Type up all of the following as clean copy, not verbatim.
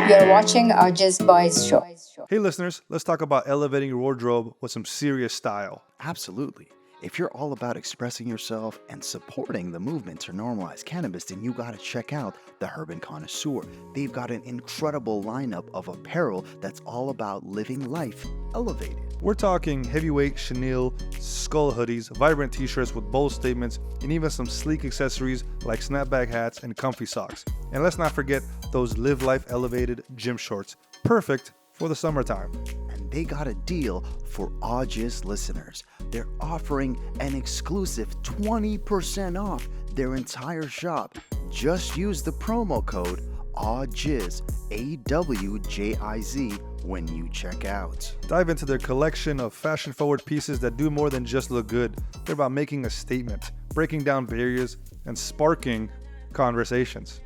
You're watching AwJiz Boys Show. Hey listeners, let's talk about elevating your wardrobe with some serious style. Absolutely. If you're all about expressing yourself and supporting the movement to normalize cannabis, then you gotta check out the Urban Connoisseur. They've got an incredible lineup of apparel that's all about living life elevated. We're talking heavyweight chenille, skull hoodies, vibrant t-shirts with bold statements, and even some sleek accessories like snapback hats and comfy socks. And let's not forget those live life elevated gym shorts, perfect for the summertime. And they got a deal for AwJiz listeners. They're offering an exclusive 20% off their entire shop. Just use the promo code AWJIZ, AWJIZ, when you check out. Dive into their collection of fashion-forward pieces that do more than just look good. They're about making a statement, breaking down barriers, and sparking conversations.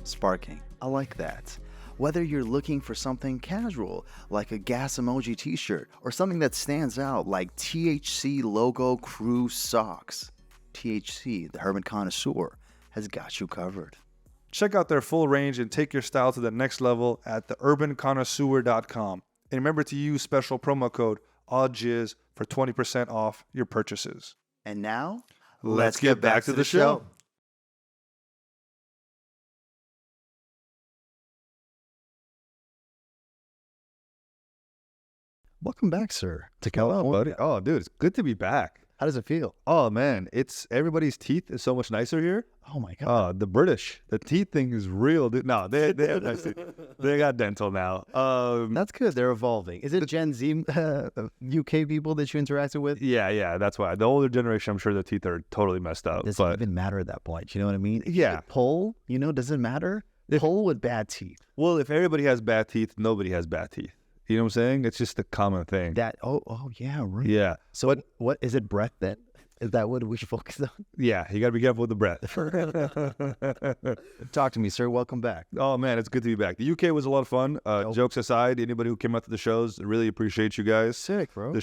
Sparking. I like that. Whether you're looking for something casual, like a gas emoji t-shirt, or something that stands out like THC logo crew socks, THC, the Urban Connoisseur, has got you covered. Check out their full range and take your style to the next level at theurbanconnoisseur.com. And remember to use special promo code AWJIZ for 20% off your purchases. And now, let's get back to the show. Welcome back, sir, to Hello, California. buddy. Oh, dude, it's good to be back. How does it feel? Oh, man, it's everybody's teeth is so much nicer here. Oh my God. The British, the teeth thing is real, dude. No, they have nice teeth. They got dental now. That's good. They're evolving. Is it Gen Z UK people that you interacted with? Yeah, that's why. The older generation, I'm sure their teeth are totally messed up. Does it even matter at that point? You know what I mean? Yeah. Pull, does it matter? Pull with bad teeth. Well, if everybody has bad teeth, nobody has bad teeth. You know what I'm saying? It's just a common thing. Oh yeah, right. Yeah. So what is it, breath then? Is that what we should focus on? Yeah, you got to be careful with the breath. Talk to me, sir. Welcome back. Oh, man, it's good to be back. The UK was a lot of fun. Jokes aside, anybody who came out to the shows, really appreciate you guys. Sick, bro.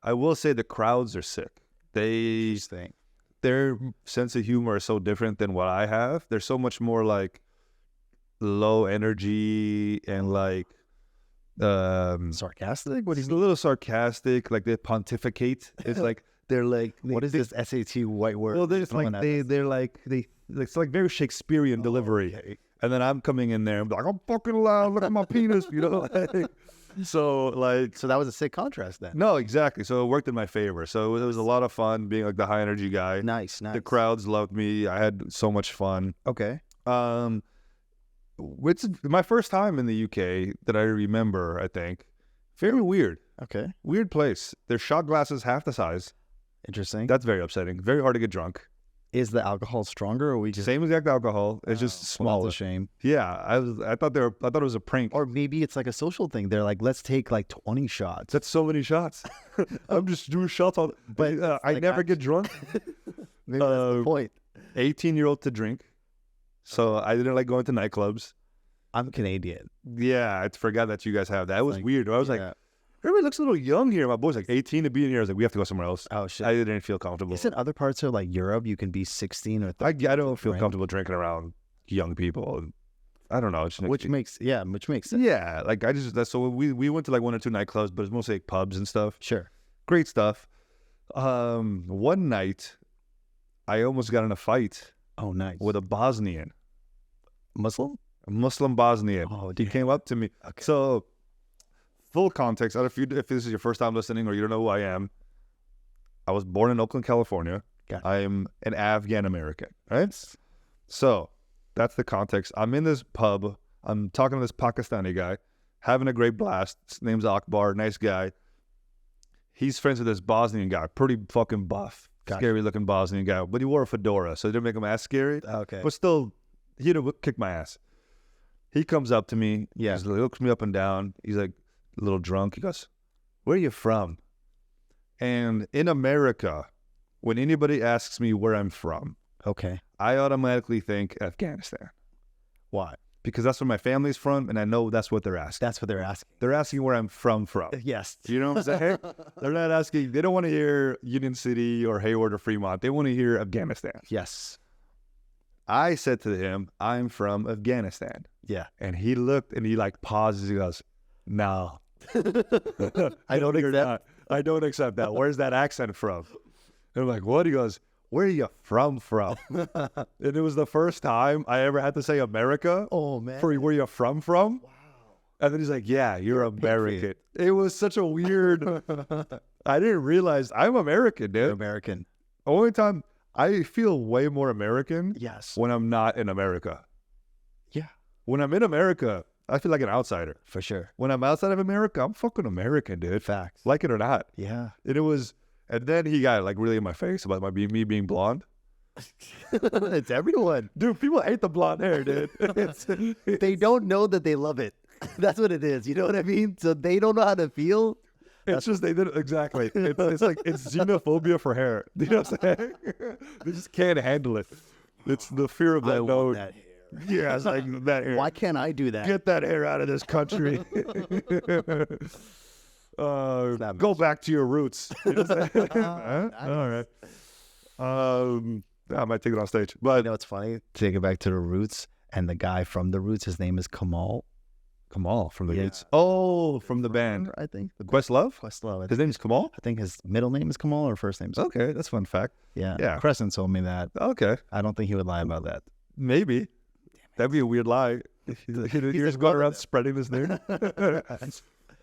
I will say the crowds are sick. Their sense of humor is so different than what I have. They're so much more like low energy and like sarcastic? What is a little sarcastic, like they pontificate. It's like they're like what is this SAT white word? Well, they're just like it's like very Shakespearean delivery. Okay. And then I'm coming in there, I'm like, I'm fucking loud, look at my penis, So that was a sick contrast then. No, exactly. So it worked in my favor. So it was a lot of fun being like the high energy guy. Nice. The crowds loved me. I had so much fun. Okay. It's my first time in the UK that I remember, I think. Very weird. Okay. Weird place. Their shot glasses half the size. Interesting. That's very upsetting. Very hard to get drunk. Is the alcohol stronger, or we just same exact alcohol? It's just smaller. Well, that's a shame. Yeah, I thought it was a prank. Or maybe it's like a social thing. They're like, let's take like 20 shots. That's so many shots. I'm just doing shots all. But I never get drunk. Maybe that's the point. 18-year-old to drink. So I didn't like going to nightclubs. I'm Canadian. Yeah, I forgot that you guys have that. It was weird. I was like, everybody looks a little young here. My boy's like 18 to be in here. I was like, we have to go somewhere else. Oh, shit. I didn't feel comfortable. Isn't other parts of like Europe, you can be 16 or 30? I don't feel comfortable drinking around young people. I don't know. Which makes sense. Yeah, like so we went to like one or two nightclubs, but it's mostly like pubs and stuff. Sure. Great stuff. One night, I almost got in a fight. Oh, nice. With a Bosnian. Muslim? A Muslim Bosnian. Oh, he came up to me. Okay. So, full context, if this is your first time listening or you don't know who I am, I was born in Oakland, California. Gotcha. I'm an Afghan-American, right? So, that's the context. I'm in this pub. I'm talking to this Pakistani guy, having a great blast. His name's Akbar, nice guy. He's friends with this Bosnian guy, pretty fucking buff. Gotcha. Scary-looking Bosnian guy. But he wore a fedora, so it didn't make him as scary. Okay. But still, he'd have kicked my ass. He comes up to me. Yeah. He looks me up and down. He's like a little drunk. He goes, "Where are you from?" And in America, when anybody asks me where I'm from, okay, I automatically think Afghanistan. Why? Because that's where my family's from, and I know that's what they're asking. That's what they're asking. They're asking where I'm from. Yes. You know what I'm saying? They're not asking. They don't want to hear Union City or Hayward or Fremont. They want to hear Afghanistan. Yes. I said to him, I'm from Afghanistan. Yeah. And he looked and he like pauses. He goes, "No, I don't you're accept. not. I don't accept that. Where's that accent from?" And I'm like, "What?" He goes, "Where are you from?" And it was the first time I ever had to say America. Oh, man. For where you're from? Wow. And then he's like, "Yeah, you're American." It was such a weird. I didn't realize I'm American, dude. You're American. Only time I feel way more American. Yes. When I'm not in America. Yeah. When I'm in America, I feel like an outsider. For sure. When I'm outside of America, I'm fucking American, dude. Facts. Like it or not. Yeah. And then he got like really in my face about me being blonde. It's everyone. Dude, people hate the blonde hair, dude. They don't know that they love it. That's what it is. You know what I mean? So they don't know how to feel. It's just they didn't exactly. It's like it's xenophobia for hair. You know what I'm saying? They just can't handle it. It's the fear of that I want node. that hair. Yeah, it's like that hair. Why can't I do that? Get that hair out of this country. That Go much. back to your roots. You know what I'm saying? Huh? Nice. All right. I might take it on stage, You but know, it's funny. Take it back to the roots. And the guy from the Roots, his name is Kamal. Kamal from the Yeah. Roots. Oh, from the band I think. Questlove. Questlove. His name is Kamal. I think his middle name is Kamal or first name is. Okay, that's a fun fact. Yeah. Yeah. Crescent told me that. Okay, I don't think he would lie about that. maybe that'd be a weird lie. You're just going around spreading this news.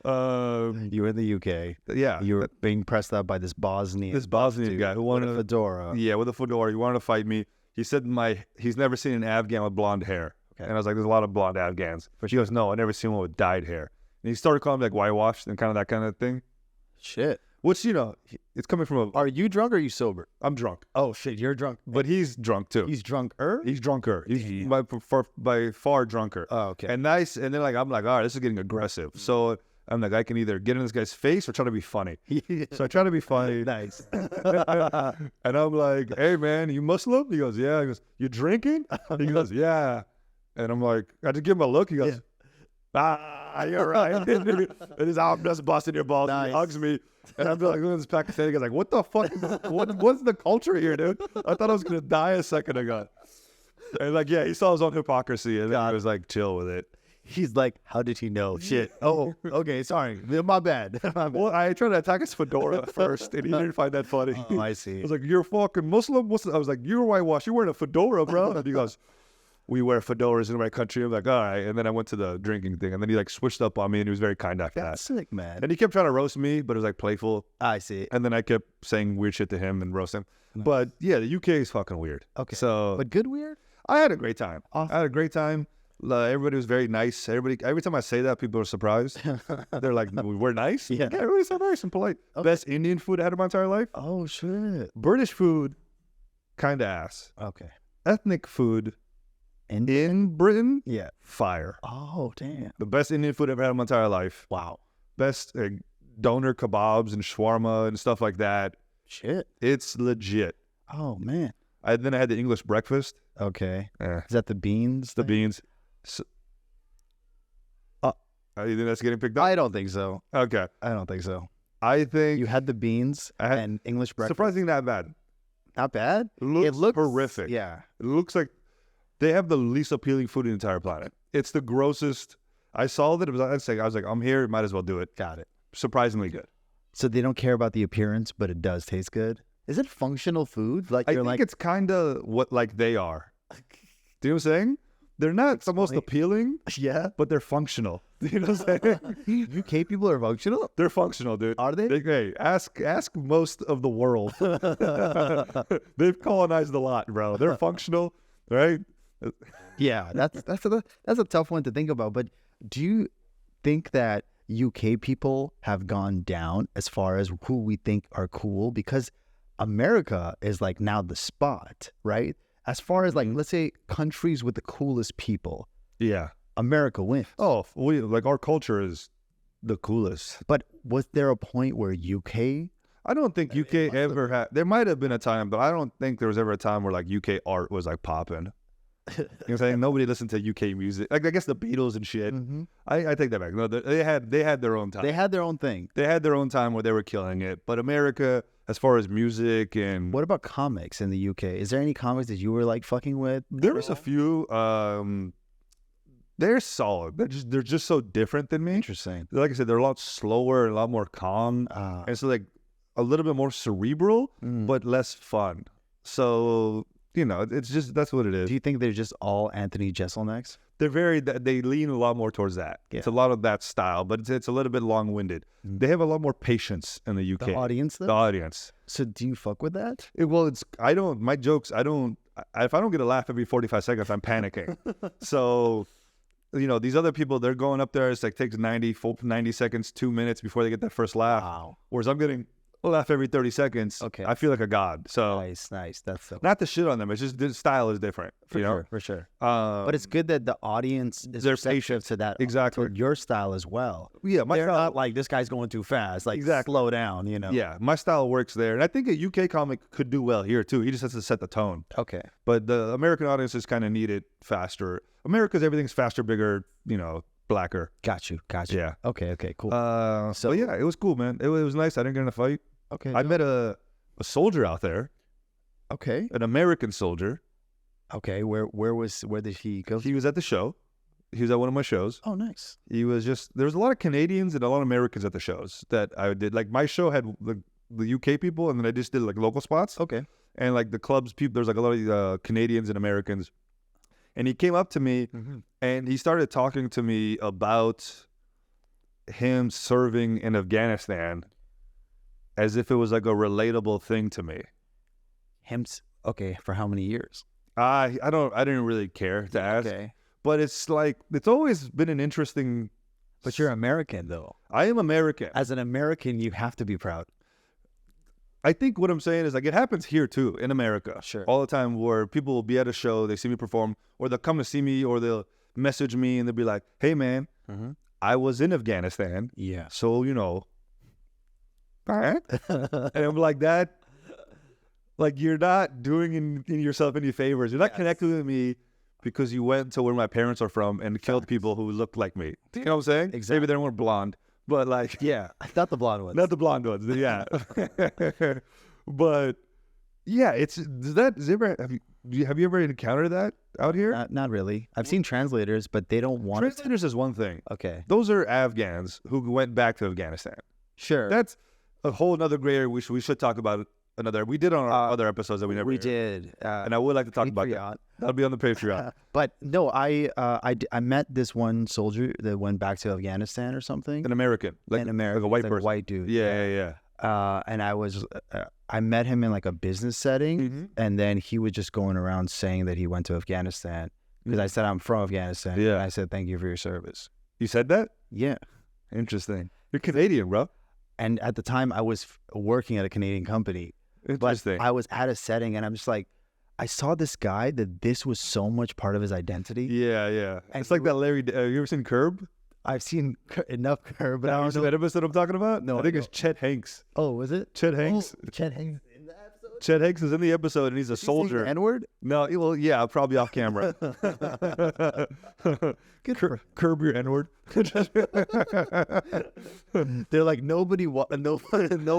You were in the UK. Yeah, You were being pressed out by this Bosnian. this Bosnian guy who with wanted a fedora. Yeah, with a fedora. He wanted to fight me. He said he's never seen an Afghan with blonde hair. Okay. And I was like, there's a lot of blonde Afghans. But he goes, no, I never seen one with dyed hair. And he started calling me like whitewashed and kind of that kind of thing. Shit. Which, you know, it's coming from a, Are you drunk or are you sober? I'm drunk. Oh shit, you're drunk. But he's drunk too. He's drunker? He's drunker. He's Damn. by far drunker. Oh, okay. And nice. And then like, I'm like, all right, this is getting aggressive. So I'm like, I can either get in this guy's face or try to be funny. So I try to be funny. Nice. And I'm like, hey, man, you Muslim? He goes, yeah. He goes, you drinking? He goes, yeah. And I'm like, I just give him a look. He goes, you're right. And his arm just busting your balls. Nice. He hugs me. And I'm like, look at this Pakistani guy's like, what the fuck? What's the culture here, dude? I thought I was going to die a second ago. And like, yeah, he saw his own hypocrisy. And then he was like, chill with it. He's like, how did he know? Shit. Oh, okay. Sorry. My bad. My bad. Well, I tried to attack his fedora first, and he didn't find that funny. Oh, I I see. was like, you're fucking Muslim? I was like, you're whitewashed. You're wearing a fedora, bro. And he goes, we wear fedoras in my country. I'm like, all right. And then I went to the drinking thing, and then he like switched up on me, and he was very kind after That's that. sick, man. And he kept trying to roast me, but it was like playful. I see. And then I kept saying weird shit to him and roast him. But yeah, the UK is fucking weird. Okay. So But good weird? I had a great time. Awesome. I had a great time. Everybody was very nice. Every time I say that, people are surprised. They're like, we're nice? Yeah. Like, everybody's so nice and polite. Okay. Best Indian food I had in my entire life. Oh, shit. British food, kind of ass. Okay. Ethnic food And in Britain, yeah. fire. Oh, damn. The best Indian food I've had in my entire life. Wow. Best doner kebabs and shawarma and stuff like that. Shit. It's legit. Oh, man. Then I had the English breakfast. Okay. Eh, Is that the beans? the thing? beans. So, you think that's getting picked up? I don't think so. Okay. I don't think so. I think You had the beans I had- and English breakfast. surprisingly not bad. Not bad. It looks looks horrific. Yeah. It looks like they have the least appealing food in the entire planet. It's the grossest. I saw that. I was like, I'm here. Might as well do it. Got it. Surprisingly good. So they don't care about the appearance, but it does taste good. Is it functional food? Like I you're think like, it's kind of what like they are. Do you know what I'm saying? They're not the most funny. appealing, yeah. but they're functional. Do you know what I'm saying? UK people are functional. They're functional, dude. Are they? Hey, ask most of the world. They've colonized a lot, bro. They're functional, right? Yeah, that's a tough one to think about. But do you think that UK people have gone down as far as who we think are cool? Because America is like now the spot, right? As far as like, let's say countries with the coolest people, Yeah. America wins. Oh, we like our culture is the coolest. But was there a point where UK? I don't think UK ever had. There might have been a time, but I don't think there was ever a time where like UK art was like popping. You know what I'm saying? Nobody listened to UK music. Like I guess the Beatles and shit. Mhm. I take that back. No, they had their own time. They had their own thing. They had their own time where they were killing it. But America, as far as music and What about comics in the UK? Is there any comics that you were like fucking with? there was a few. They're solid. They're just so different than me. Interesting. Like I said, they're a lot slower, a lot more calm, and so like a little bit more cerebral, but less fun. So it's just that's what it is. Do you think they're just all Anthony Jeselniks? They lean a lot more towards that. Yeah. It's a lot of that style, but it's a little bit long-winded. They have a lot more patience in the UK. The audience, though? The audience. So do you fuck with that? My jokes, if I don't get a laugh every 45 seconds, I'm panicking. So, these other people, they're going up there, it's like takes 90 seconds, 2 minutes before they get that first laugh. Wow. Whereas I'm getting a laugh every 30 seconds. Okay. I feel like a god. So nice. That's so not to shit on them. It's just the style is different. For sure. But it's good that the audience is receptive to that. Exactly. To your style as well. Yeah. They're not like, this guy's going too fast. Like, slow down, Yeah. My style works there. And I think a UK comic could do well here too. He just has to set the tone. Okay. But the American audiences kind of need it faster. America's everything's faster, bigger, blacker. Got you. Yeah. Okay, cool. So yeah, it was cool, man. It was nice. I didn't get in a fight. Okay. I met a soldier out there. Okay. An American soldier. Okay. Where did he go? He was at the show. He was at one of my shows. Oh, nice. There was a lot of Canadians and a lot of Americans at the shows that I did. Like my show had the UK people, and then I just did like local spots. Okay. And like the clubs people, there's like a lot of Canadians and Americans. And he came up to me and he started talking to me about him serving in Afghanistan as if it was like a relatable thing to me. Okay, for how many years? I didn't really care to ask. Okay. But it's always been an interesting. But you're American, though. I am American. As an American, you have to be proud. I think what I'm saying is like it happens here too in America. Sure. All the time where people will be at a show, they see me perform, or they'll come to see me, or they'll message me and they'll be like, "Hey man, I was in Afghanistan. Yeah. So and I'm like that. Like you're not doing in yourself any favors. You're not connecting with me because you went to where my parents are from and killed people who looked like me. You know what I'm saying? Exactly. Maybe they weren't blonde, but like not the blonde ones. Not the blonde ones. Yeah. But yeah, have you ever encountered that out here? Not really. I've seen translators, but they don't want Translators is one thing. Okay. Those are Afghans who went back to Afghanistan. Sure. That's a whole other gray area we should talk about another. We did on our other episodes that we never We aired. did. And I would like to talk about that. That'll be on the Patreon. But no, I met this one soldier that went back to Afghanistan or something. An American. Like a white person. White dude. Yeah. And I met him in like a business setting, and then he was just going around saying that he went to Afghanistan because I said I'm from Afghanistan. Yeah. And I said thank you for your service. You said that? Yeah. Interesting. You're Canadian, bro. And at the time, I was working at a Canadian company. Interesting. But I was at a setting, and I'm just like, I saw this guy that this was so much part of his identity. Yeah. And it's like that Larry. You ever seen Curb? I've seen enough Curb, but I don't know that episode I'm talking about. No, I think it's Chet Hanks. Oh, was it Chet Hanks? Oh, Chet Hanks in the episode. Chet Hanks is in the episode, and he's a soldier. N-word? No, well, yeah, probably off camera. Curb your N-word. They're like no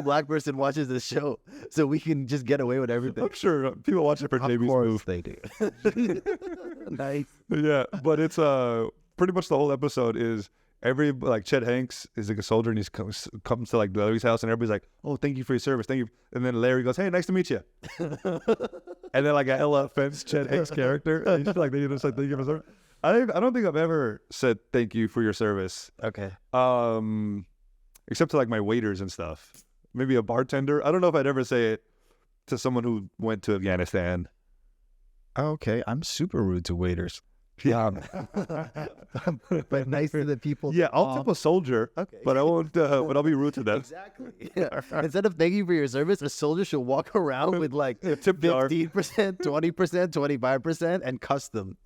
black person watches this show, so we can just get away with everything. I'm sure people watch it for JB's move. They do. Nice. Yeah, but it's pretty much the whole episode is Chet Hanks is like a soldier, and he comes to like Larry's house, and everybody's like, "Oh, thank you for your service, thank you." And then Larry goes, "Hey, nice to meet you." And then like a hella offense Chet Hanks character, and he's like, "They just like thank you for service." I don't think I've ever said thank you for your service. Okay. Except to like my waiters and stuff. Maybe a bartender. I don't know if I'd ever say it to someone who went to Afghanistan. Okay, I'm super rude to waiters. Yeah. But nice to the people. Yeah, I'll tip a soldier, okay. But I won't. But I'll be rude to them. Exactly. Yeah. Instead of thank you for your service, a soldier should walk around with like 15%, 20%, 25%, and custom.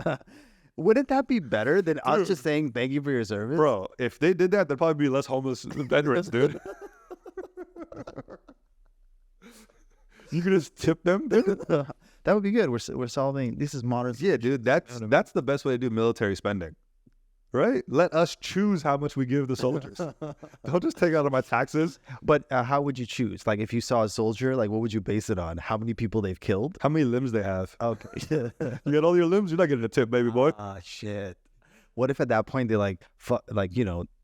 Wouldn't that be better than us just saying thank you for your service? Bro, if they did that, there'd probably be less homeless veterans, dude. You could just tip them, dude. That would be good. We're solving. This is modern. Yeah, dude. That's the best way to do military spending, right? Let us choose how much we give the soldiers. Don't just take out of my taxes. But how would you choose? Like, if you saw a soldier, like, what would you base it on? How many people they've killed? How many limbs they have? Okay. You got all your limbs. You're not getting a tip, baby boy. Ah, shit. What if at that point they like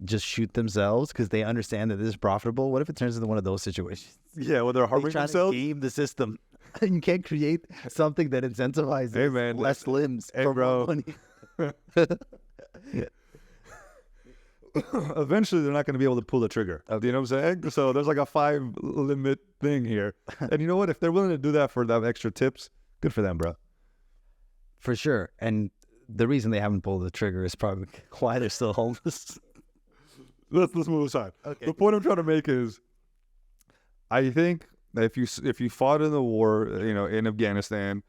just shoot themselves because they understand that this is profitable? What if it turns into one of those situations? Yeah, well, they're harming Trying themselves. to game the system. You can't create something that incentivizes Hey, man, less limbs hey, for bro. more money. Eventually, they're not going to be able to pull the trigger. Okay. You know what I'm saying? So there's like a 5 limit thing here. And you know what? If they're willing to do that for that extra tips, good for them, bro. For sure. And the reason they haven't pulled the trigger is probably why they're still homeless. Let's move aside. Okay. The point I'm trying to make is, I think that if you fought in the war, in Afghanistan,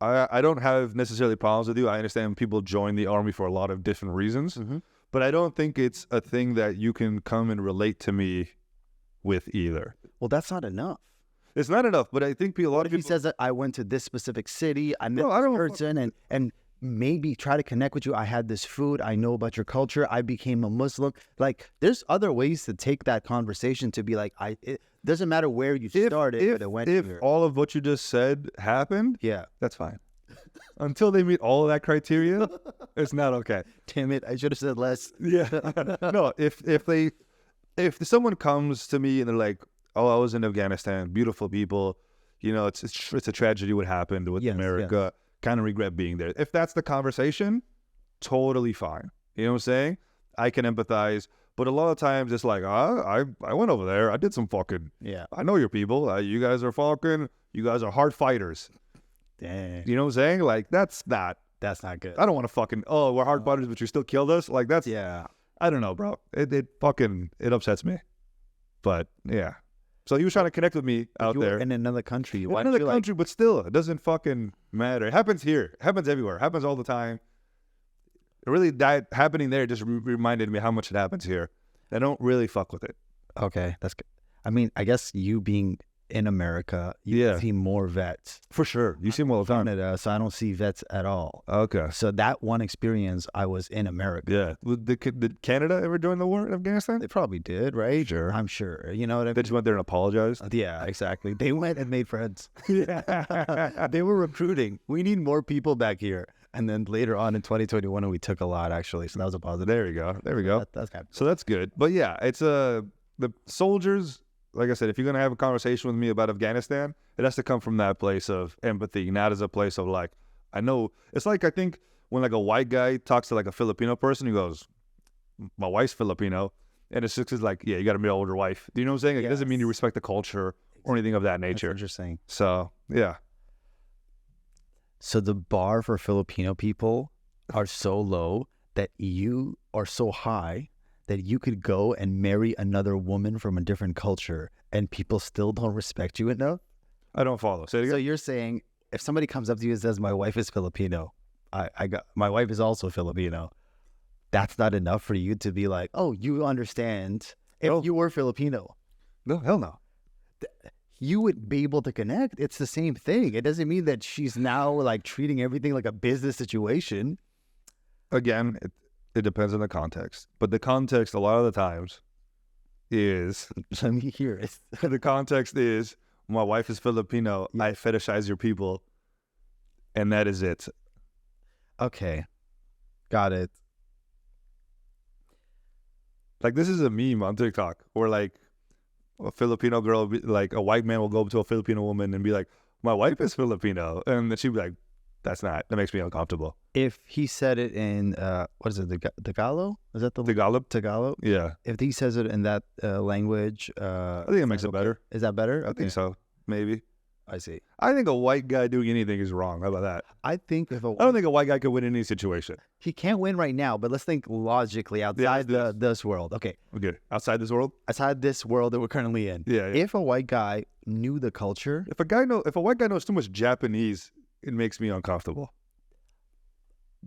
I don't have necessarily problems with you. I understand people join the army for a lot of different reasons. Mm-hmm. But I don't think it's a thing that you can come and relate to me with either. Well, that's not enough. It's not enough, but I think a lot What of if he people... says that I went to this specific city, I met No, I this don't- person, and maybe try to connect with you. I had this food. I know about your culture. I became a Muslim. Like, there's other ways to take that conversation to be like, it doesn't matter where you started, but it went if here. all of what you just said happened, Yeah. that's fine. Until they meet all of that criteria, it's not okay. Damn it. I should have said less. Yeah. No, if someone comes to me and they're like, "Oh, I was in Afghanistan, beautiful people, it's a tragedy what happened with Yes, America. Kind of regret being there." If that's the conversation, totally fine. You know what I'm saying? I can empathize, but a lot of times it's like, I went over there, I did some fucking. Yeah. I know your people. You guys are fucking. You guys are hard fighters. Dang. You know what I'm saying? Like that's not good. I don't want to fucking, we're hard fighters, but you still killed us. Like that's, Yeah. I don't know, bro. It upsets me. But yeah. So he was trying to connect with me out You were there. in another country. In Why another don't you country, but still, it doesn't fucking matter. It happens here. It happens everywhere. It happens all the time. It really happening there just reminded me how much it happens here. I don't really fuck with it. Okay, that's good. I mean, I guess you being in America, you see more vets. For sure. You see them all the time. Canada, so I don't see vets at all. Okay. So that one experience, I was in America. Yeah. Did Canada ever join the war in Afghanistan? They probably did, right? Sure. I'm sure. You know what I They mean? just went there and apologized. Yeah, exactly. They went and made friends. Yeah. They were recruiting. We need more people back here. And then later on in 2021, we took a lot, actually. So that was a positive. There we go. There we go. That's kind of So that's good. But yeah, it's the soldiers, like I said, if you're going to have a conversation with me about Afghanistan, it has to come from that place of empathy, not as a place of like, I know. It's like, I think when like a white guy talks to like a Filipino person, he goes, my wife's Filipino. And it's just like, yeah, you got to meet an older wife. Do you know what I'm saying? Like, It doesn't mean you respect the culture or anything of that nature. That's interesting. So, yeah. So the bar for Filipino people are so low that you are so high that you could go and marry another woman from a different culture and people still don't respect you enough? I don't follow. Say it So again. you're saying if somebody comes up to you and says, my wife is Filipino, my wife is also Filipino, that's not enough for you to be like, oh, you understand. If No. you were Filipino, No, hell no. you would be able to connect. It's the same thing. It doesn't mean that she's now like treating everything like a business situation. Again, it depends on the context. But the context a lot of the times is Let me hear it. the context is my wife is Filipino. I fetishize your people, and that is it. Okay. Got it. Like this is a meme on TikTok where like a Filipino girl, like a white man will go up to a Filipino woman and be like, "My wife is Filipino," and then she'd be like, that makes me uncomfortable. If he said it in, what is it, Tagalog? Is that the Tagalog? Tagalog? Yeah, If he says it in that language, I think it makes it better. Is that better? I think so. Maybe. I see. I think a white guy doing anything is wrong. How about that? I think I don't think a white guy could win in any situation. he can't win right now, but let's think logically outside this world. Okay, Okay, outside this world. outside this world that we're currently in. Yeah. If a white guy knew the culture, If a white guy knows too much Japanese, it makes me uncomfortable.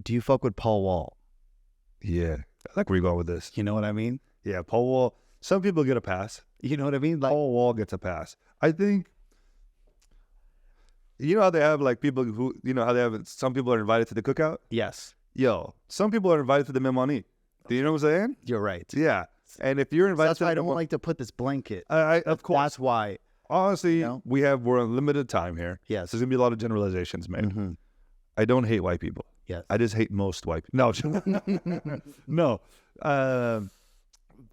do you fuck with Paul Wall? Yeah, I like where you're going with this. You know what I mean? Yeah, Paul Wall. Some people get a pass. You know what I mean? Like, Paul Wall gets a pass. I think. You know how they have like people who how they have some people are invited to the cookout. yes, Yo, some people are invited to the Memani. Do you know what I'm saying? you're right. Yeah, and if you're So invited that's to why I the don't like to put this blanket. of course. That's why. Honestly, You know? we're on limited time here. Yes. So there's gonna be a lot of generalizations made. Mhm. I don't hate white people. Yes. I just hate most white people. No, no.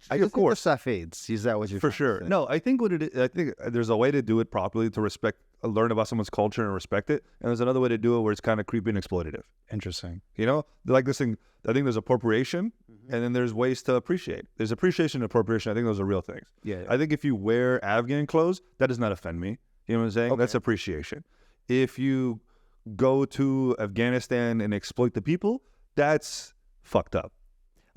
I Of just course, think the fades. Is that what you're for trying to sure. say? No, I think I think there's a way to do it properly to learn about someone's culture and respect it, and there's another way to do it where it's kind of creepy and exploitative. Interesting. You know, like this thing. I think there's appropriation, and then there's ways to appreciate. There's appreciation and appropriation. I think those are real things. Yeah. I think if you wear Afghan clothes, that does not offend me. You know what I'm saying? Okay. That's appreciation. If you go to Afghanistan and exploit the people, that's fucked up.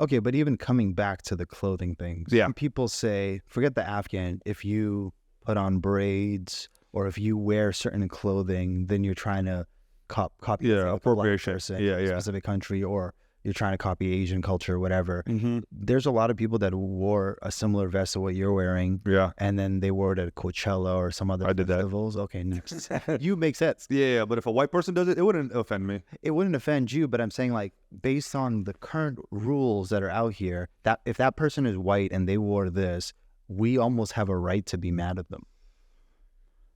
Okay, but even coming back to the clothing things, Yeah. when people say, forget the Afghan, if you put on braids or if you wear certain clothing, then you're trying to copy Yeah, a black appropriation. person Yeah, in a yeah. specific country, or you're trying to copy Asian culture or whatever. Mm-hmm. There's a lot of people that wore a similar vest to what you're wearing, Yeah. and then they wore it at Coachella or some other I did that. festivals. Okay, next. You make sense. Yeah, but if a white person does it, it wouldn't offend me. It wouldn't offend you, but I'm saying, like, based on the current rules that are out here, that if that person is white and they wore this, we almost have a right to be mad at them.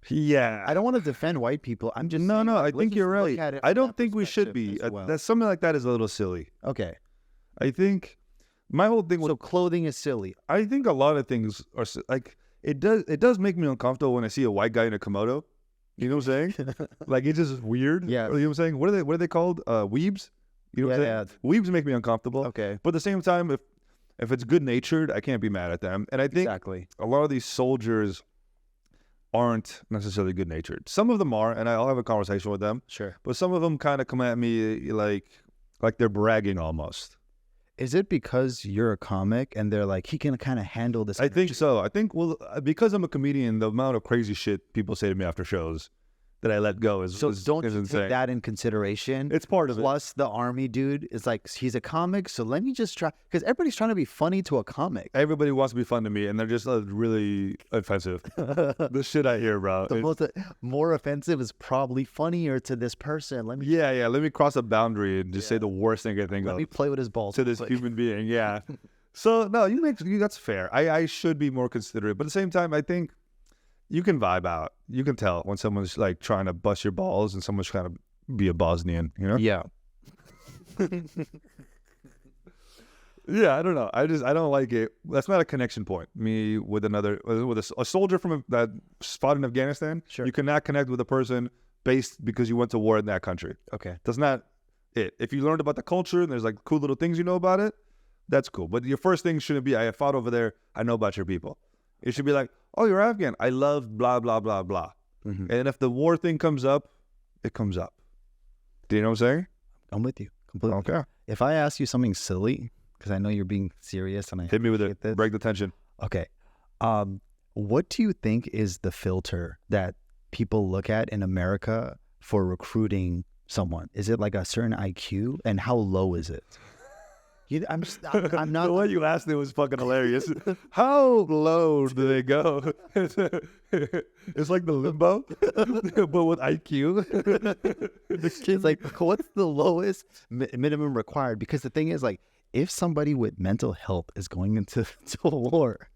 Yeah. I don't want to defend white people. I'm just No, saying, no, like, I let's think just you're look right. at it I from don't that think we should perspective be. as well. That's something like that is a little silly. Okay, I think my whole thing was, so clothing is silly. I think a lot of things are like, it does make me uncomfortable when I see a white guy in a Komodo. You know what I'm saying? Like, it's just weird. Yeah. You know what I'm saying? What are they called? Weebs? You know what I'm Yeah, saying? Weebs make me uncomfortable. Okay, But at the same time, if it's good natured, I can't be mad at them. And I think exactly. a lot of these soldiers aren't necessarily good natured. Some of them are, and I'll have a conversation with them. Sure. But some of them kind of come at me like they're bragging almost. Is it because you're a comic and they're like, he can kind of handle this? I think so. I think, well, because I'm a comedian, the amount of crazy shit people say to me after shows that I let go is So is, don't is you insane. take that in consideration? It's part of it. Plus, the army dude is like, he's a comic, so let me just try, because everybody's trying to be funny to a comic. Everybody wants to be fun to me, and they're just really offensive. The shit I hear, bro. The most more offensive is probably funnier to this person. Let me Yeah. Let me cross a boundary and just say the worst thing I think let of me play with his balls to this quick. human being. Yeah. So no, that's fair. I should be more considerate, but at the same time, I think you can vibe out. You can tell when someone's like trying to bust your balls and someone's trying to be a Bosnian. You know? Yeah. Yeah, I don't know. I don't like it. That's not a connection point. Me with a soldier that fought in Afghanistan. Sure. You cannot connect with a person based because you went to war in that country. Okay. That's not it. If you learned about the culture and there's like cool little things you know about it, that's cool. But your first thing shouldn't be, I fought over there. I know about your people. It should be like, oh, you're Afghan. I love blah, blah, blah, blah. Mhm. And if the war thing comes up, it comes up. Do you know what I'm saying? I'm with you completely. Okay. If I ask you something silly, because I know you're being serious and I Hit me with appreciate it. this. Break the tension. Okay. What do you think is the filter that people look at in America for recruiting someone? Is it like a certain IQ, and how low is it? I'm not. The way you asked it was fucking hilarious. How low do they go? It's like the limbo, but with IQ. It's like, what's the lowest minimum required? Because the thing is, like, if somebody with mental health is going into a war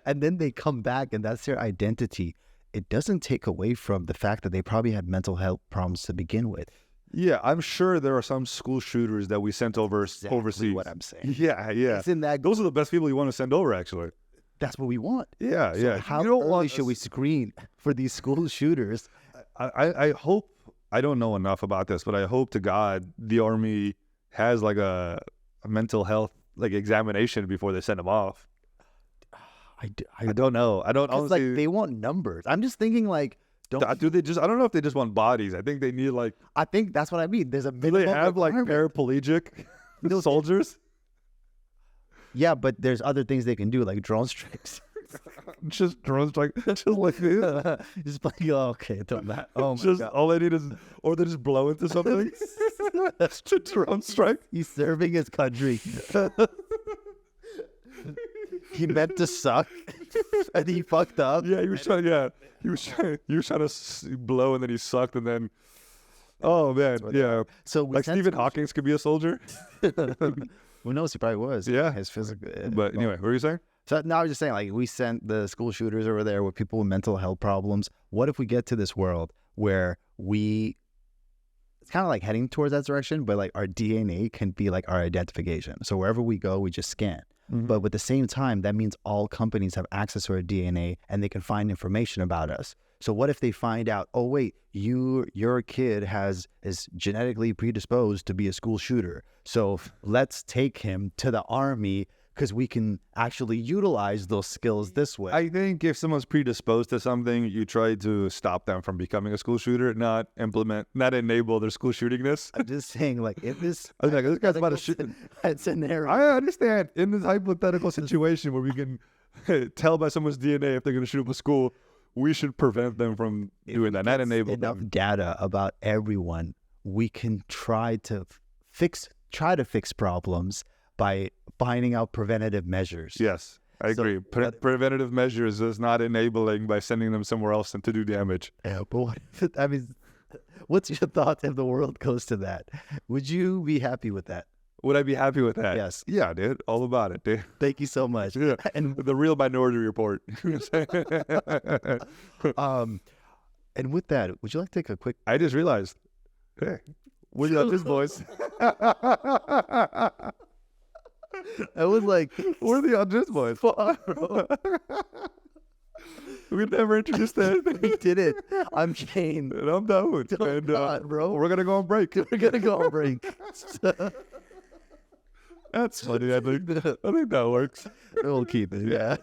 and then they come back and that's their identity, it doesn't take away from the fact that they probably had mental health problems to begin with. Yeah, I'm sure there are some school shooters that we sent overseas. Exactly what I'm saying. Yeah. Isn't that Those are the best people you want to send over, actually. That's what we want. Yeah, So yeah. how You don't early want should we screen for these school shooters? I hope, I don't know enough about this, but I hope to God the Army has like a mental health like examination before they send them off. I don't know. I don't It's honestly. like they want numbers. I'm just thinking, like, do they just? I don't know if they just want bodies. I think they need like. I think that's what I mean. There's a Do minimum they have like requirement. paraplegic No, soldiers? Yeah, but there's other things they can do, like drone strikes. Just drones like just like this. Just like, oh, okay, done that. Oh my Just god, all they need is, or they just blow into something. That's a drone strike. he's serving his country. He meant to suck, and he fucked up. Yeah, he was trying. Yeah, he was trying to blow, and then he sucked, and then. Oh man, yeah. So we Like sent Stephen some- Hawking could be a soldier. Who knows? He probably was. Yeah. his physical. But anyway, what were you saying? So now I was just saying, like, we sent the school shooters over there with people with mental health problems. What if we get to this world where we it's kind of like heading towards that direction, but like our DNA can be like our identification. So wherever we go, we just scan. But at the same time, that means all companies have access to our DNA and they can find information about us. So what if they find out, oh wait, your kid is genetically predisposed to be a school shooter. So let's take him to the army because we can actually utilize those skills this way. I think if someone's predisposed to something, you try to stop them from becoming a school shooter, not enable their school shootingness. I'm just saying, like, if this, I was like, this guy's about to shoot. scenario. I understand in this hypothetical situation where we can tell by someone's DNA if they're going to shoot up a school, we should prevent them from doing that, not enable enough them. data about everyone, we can try to fix problems by finding out preventative measures. Yes, I agree. Preventative measures is not enabling by sending them somewhere else and to do damage. Yeah, but what if it, I mean, what's your thoughts if the world goes to that? Would you be happy with that? Would I be happy with that? Yes. Yeah, dude. All about it, dude. Thank you so much. Yeah. And The real Minority Report. and with that, would you like to take a quick? I just realized, hey, we're the AwJiz Boys. I was like, We're the AwJiz Boys. We never introduced anything. we did it. I'm Kane. And I'm Dauood. Oh, And God, bro. we're going to go on break. We're gonna go on break. That's funny, I think. I think that works. We'll keep it. Yeah.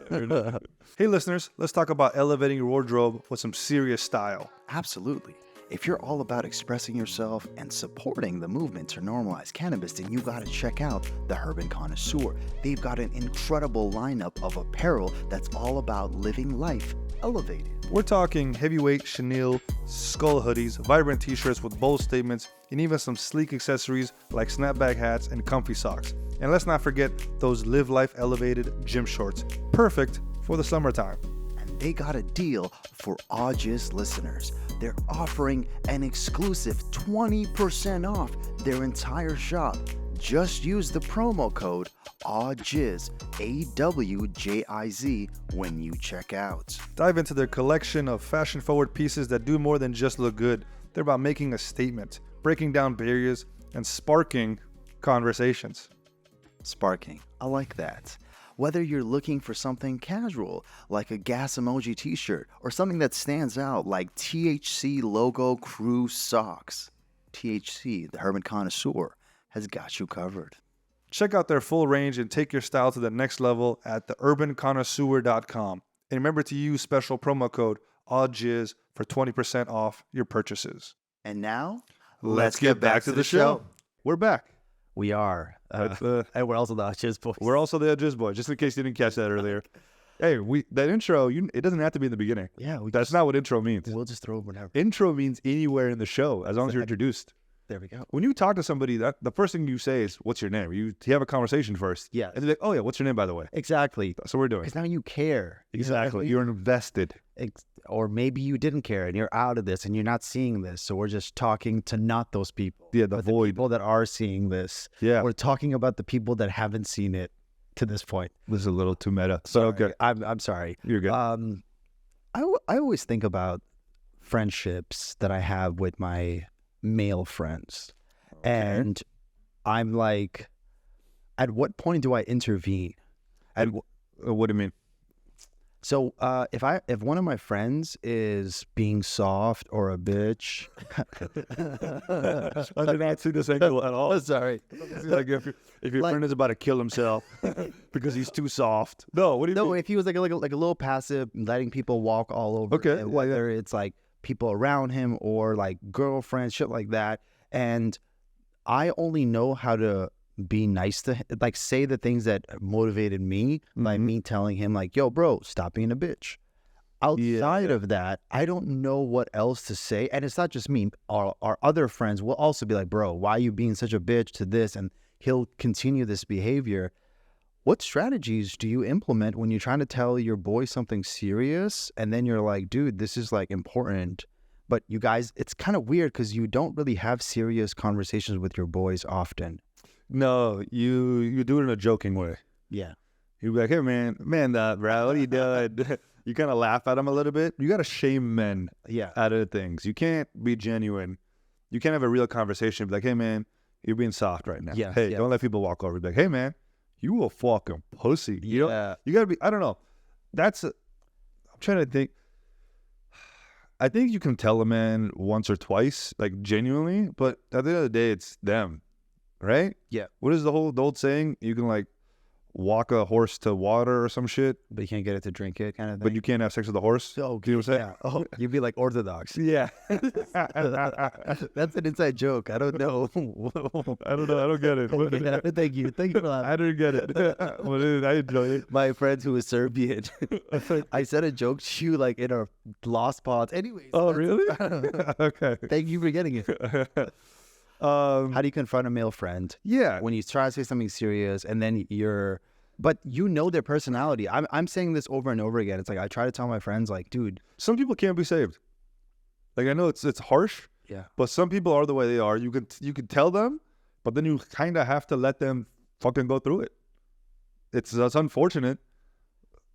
Hey, listeners, let's talk about elevating your wardrobe with some serious style. Absolutely. If you're all about expressing yourself and supporting the movement to normalize cannabis, then you gotta check out the Urban Connoisseur. They've got an incredible lineup of apparel that's all about living life elevated. We're talking heavyweight chenille, skull hoodies, vibrant t-shirts with bold statements, and even some sleek accessories like snapback hats and comfy socks. And let's not forget those live life elevated gym shorts, perfect for the summertime. And they got a deal for AwJiz listeners. They're offering an exclusive 20% off their entire shop. Just use the promo code AWJIZ, AWJIZ, when you check out. Dive into their collection of fashion-forward pieces that do more than just look good. They're about making a statement, breaking down barriers, and sparking conversations. Sparking. I like that. Whether you're looking for something casual, like a gas emoji t-shirt, or something that stands out like THC logo crew socks, THC, the Urban Connoisseur, has got you covered. Check out their full range and take your style to the next level at theurbanconnoisseur.com. And remember to use special promo code AWJIZ for 20% off your purchases. And now, Let's get back to the show. We're back. We are. That's, And we're also the AwJiz Boys. We're also the AwJiz Boys, just in case you didn't catch that earlier. Hey, that intro, it doesn't have to be in the beginning. Yeah, That's not what intro means. we'll just throw it whenever. Intro means anywhere in the show, as long as you're introduced. There we go. When you talk to somebody, the first thing you say is, "What's your name?" You have a conversation first. Yeah. And they're like, "Oh yeah, what's your name, by the way?" Exactly. That's what we're doing. Because now you care. Exactly. You're invested. Or maybe you didn't care and you're out of this and you're not seeing this. So we're just talking to not those people. Yeah, the but void. The people that are seeing this. Yeah. We're talking about the people that haven't seen it to this point. This is a little too meta. Sorry. So good. I'm sorry. You're good. I always think about friendships that I have with my male friends. And I'm like, at what point do I intervene? What do you mean? So if one of my friends is being soft or a bitch, I did not see this angle at all. Sorry. Like if your friend is about to kill himself because he's too soft. No, what do you No, mean? if he was like a little passive, letting people walk all over, Okay, him, yeah, whether it's like people around him or like girlfriends, shit like that, and I only know how to be nice to him, like say the things that motivated me by me telling him like, yo, bro, stop being a bitch. Outside of that, I don't know what else to say. And it's not just me. Our other friends will also be like, bro, why are you being such a bitch to this? And he'll continue this behavior. What strategies do you implement when you're trying to tell your boy something serious and then you're like, dude, this is like important? But you guys, it's kind of weird because you don't really have serious conversations with your boys often. No, you do it in a joking way. Yeah. You'd be like, hey, man up, bro. What are you doing? You kind of laugh at them a little bit. You got to shame men Yeah. out of things. You can't be genuine. you can't have a real conversation. Be like, hey man, you're being soft right now. Yeah. Hey, Yeah. don't let people walk over. Be like, hey man, you a fucking pussy. You know, Yeah. you gotta be. I don't know. I'm trying to think. I think you can tell a man once or twice, like genuinely, but at the end of the day, it's them, right? Yeah. What is the old saying? You can like walk a horse to water or some shit, But you can't get it to drink it, kind of thing. but you can't have sex with a horse. Oh, Do you know what I'm saying? yeah. Oh, you'd be like Orthodox. Yeah. That's an inside joke. I don't know. I don't know. I don't get it. Yeah, thank you. Thank you for that. I didn't get it. But I enjoy it. My friend who is Serbian, I said a joke to you like in our lost pods. Anyways. Oh, really? Okay. Thank you for getting it. How do you confront a male friend Yeah. when you try to say something serious and then but you know their personality? I'm saying this over and over again. It's like I try to tell my friends, like, dude. Some people can't be saved. Like I know it's harsh, Yeah. but some people are the way they are. You could tell them, but then you kind of have to let them fucking go through it. That's unfortunate,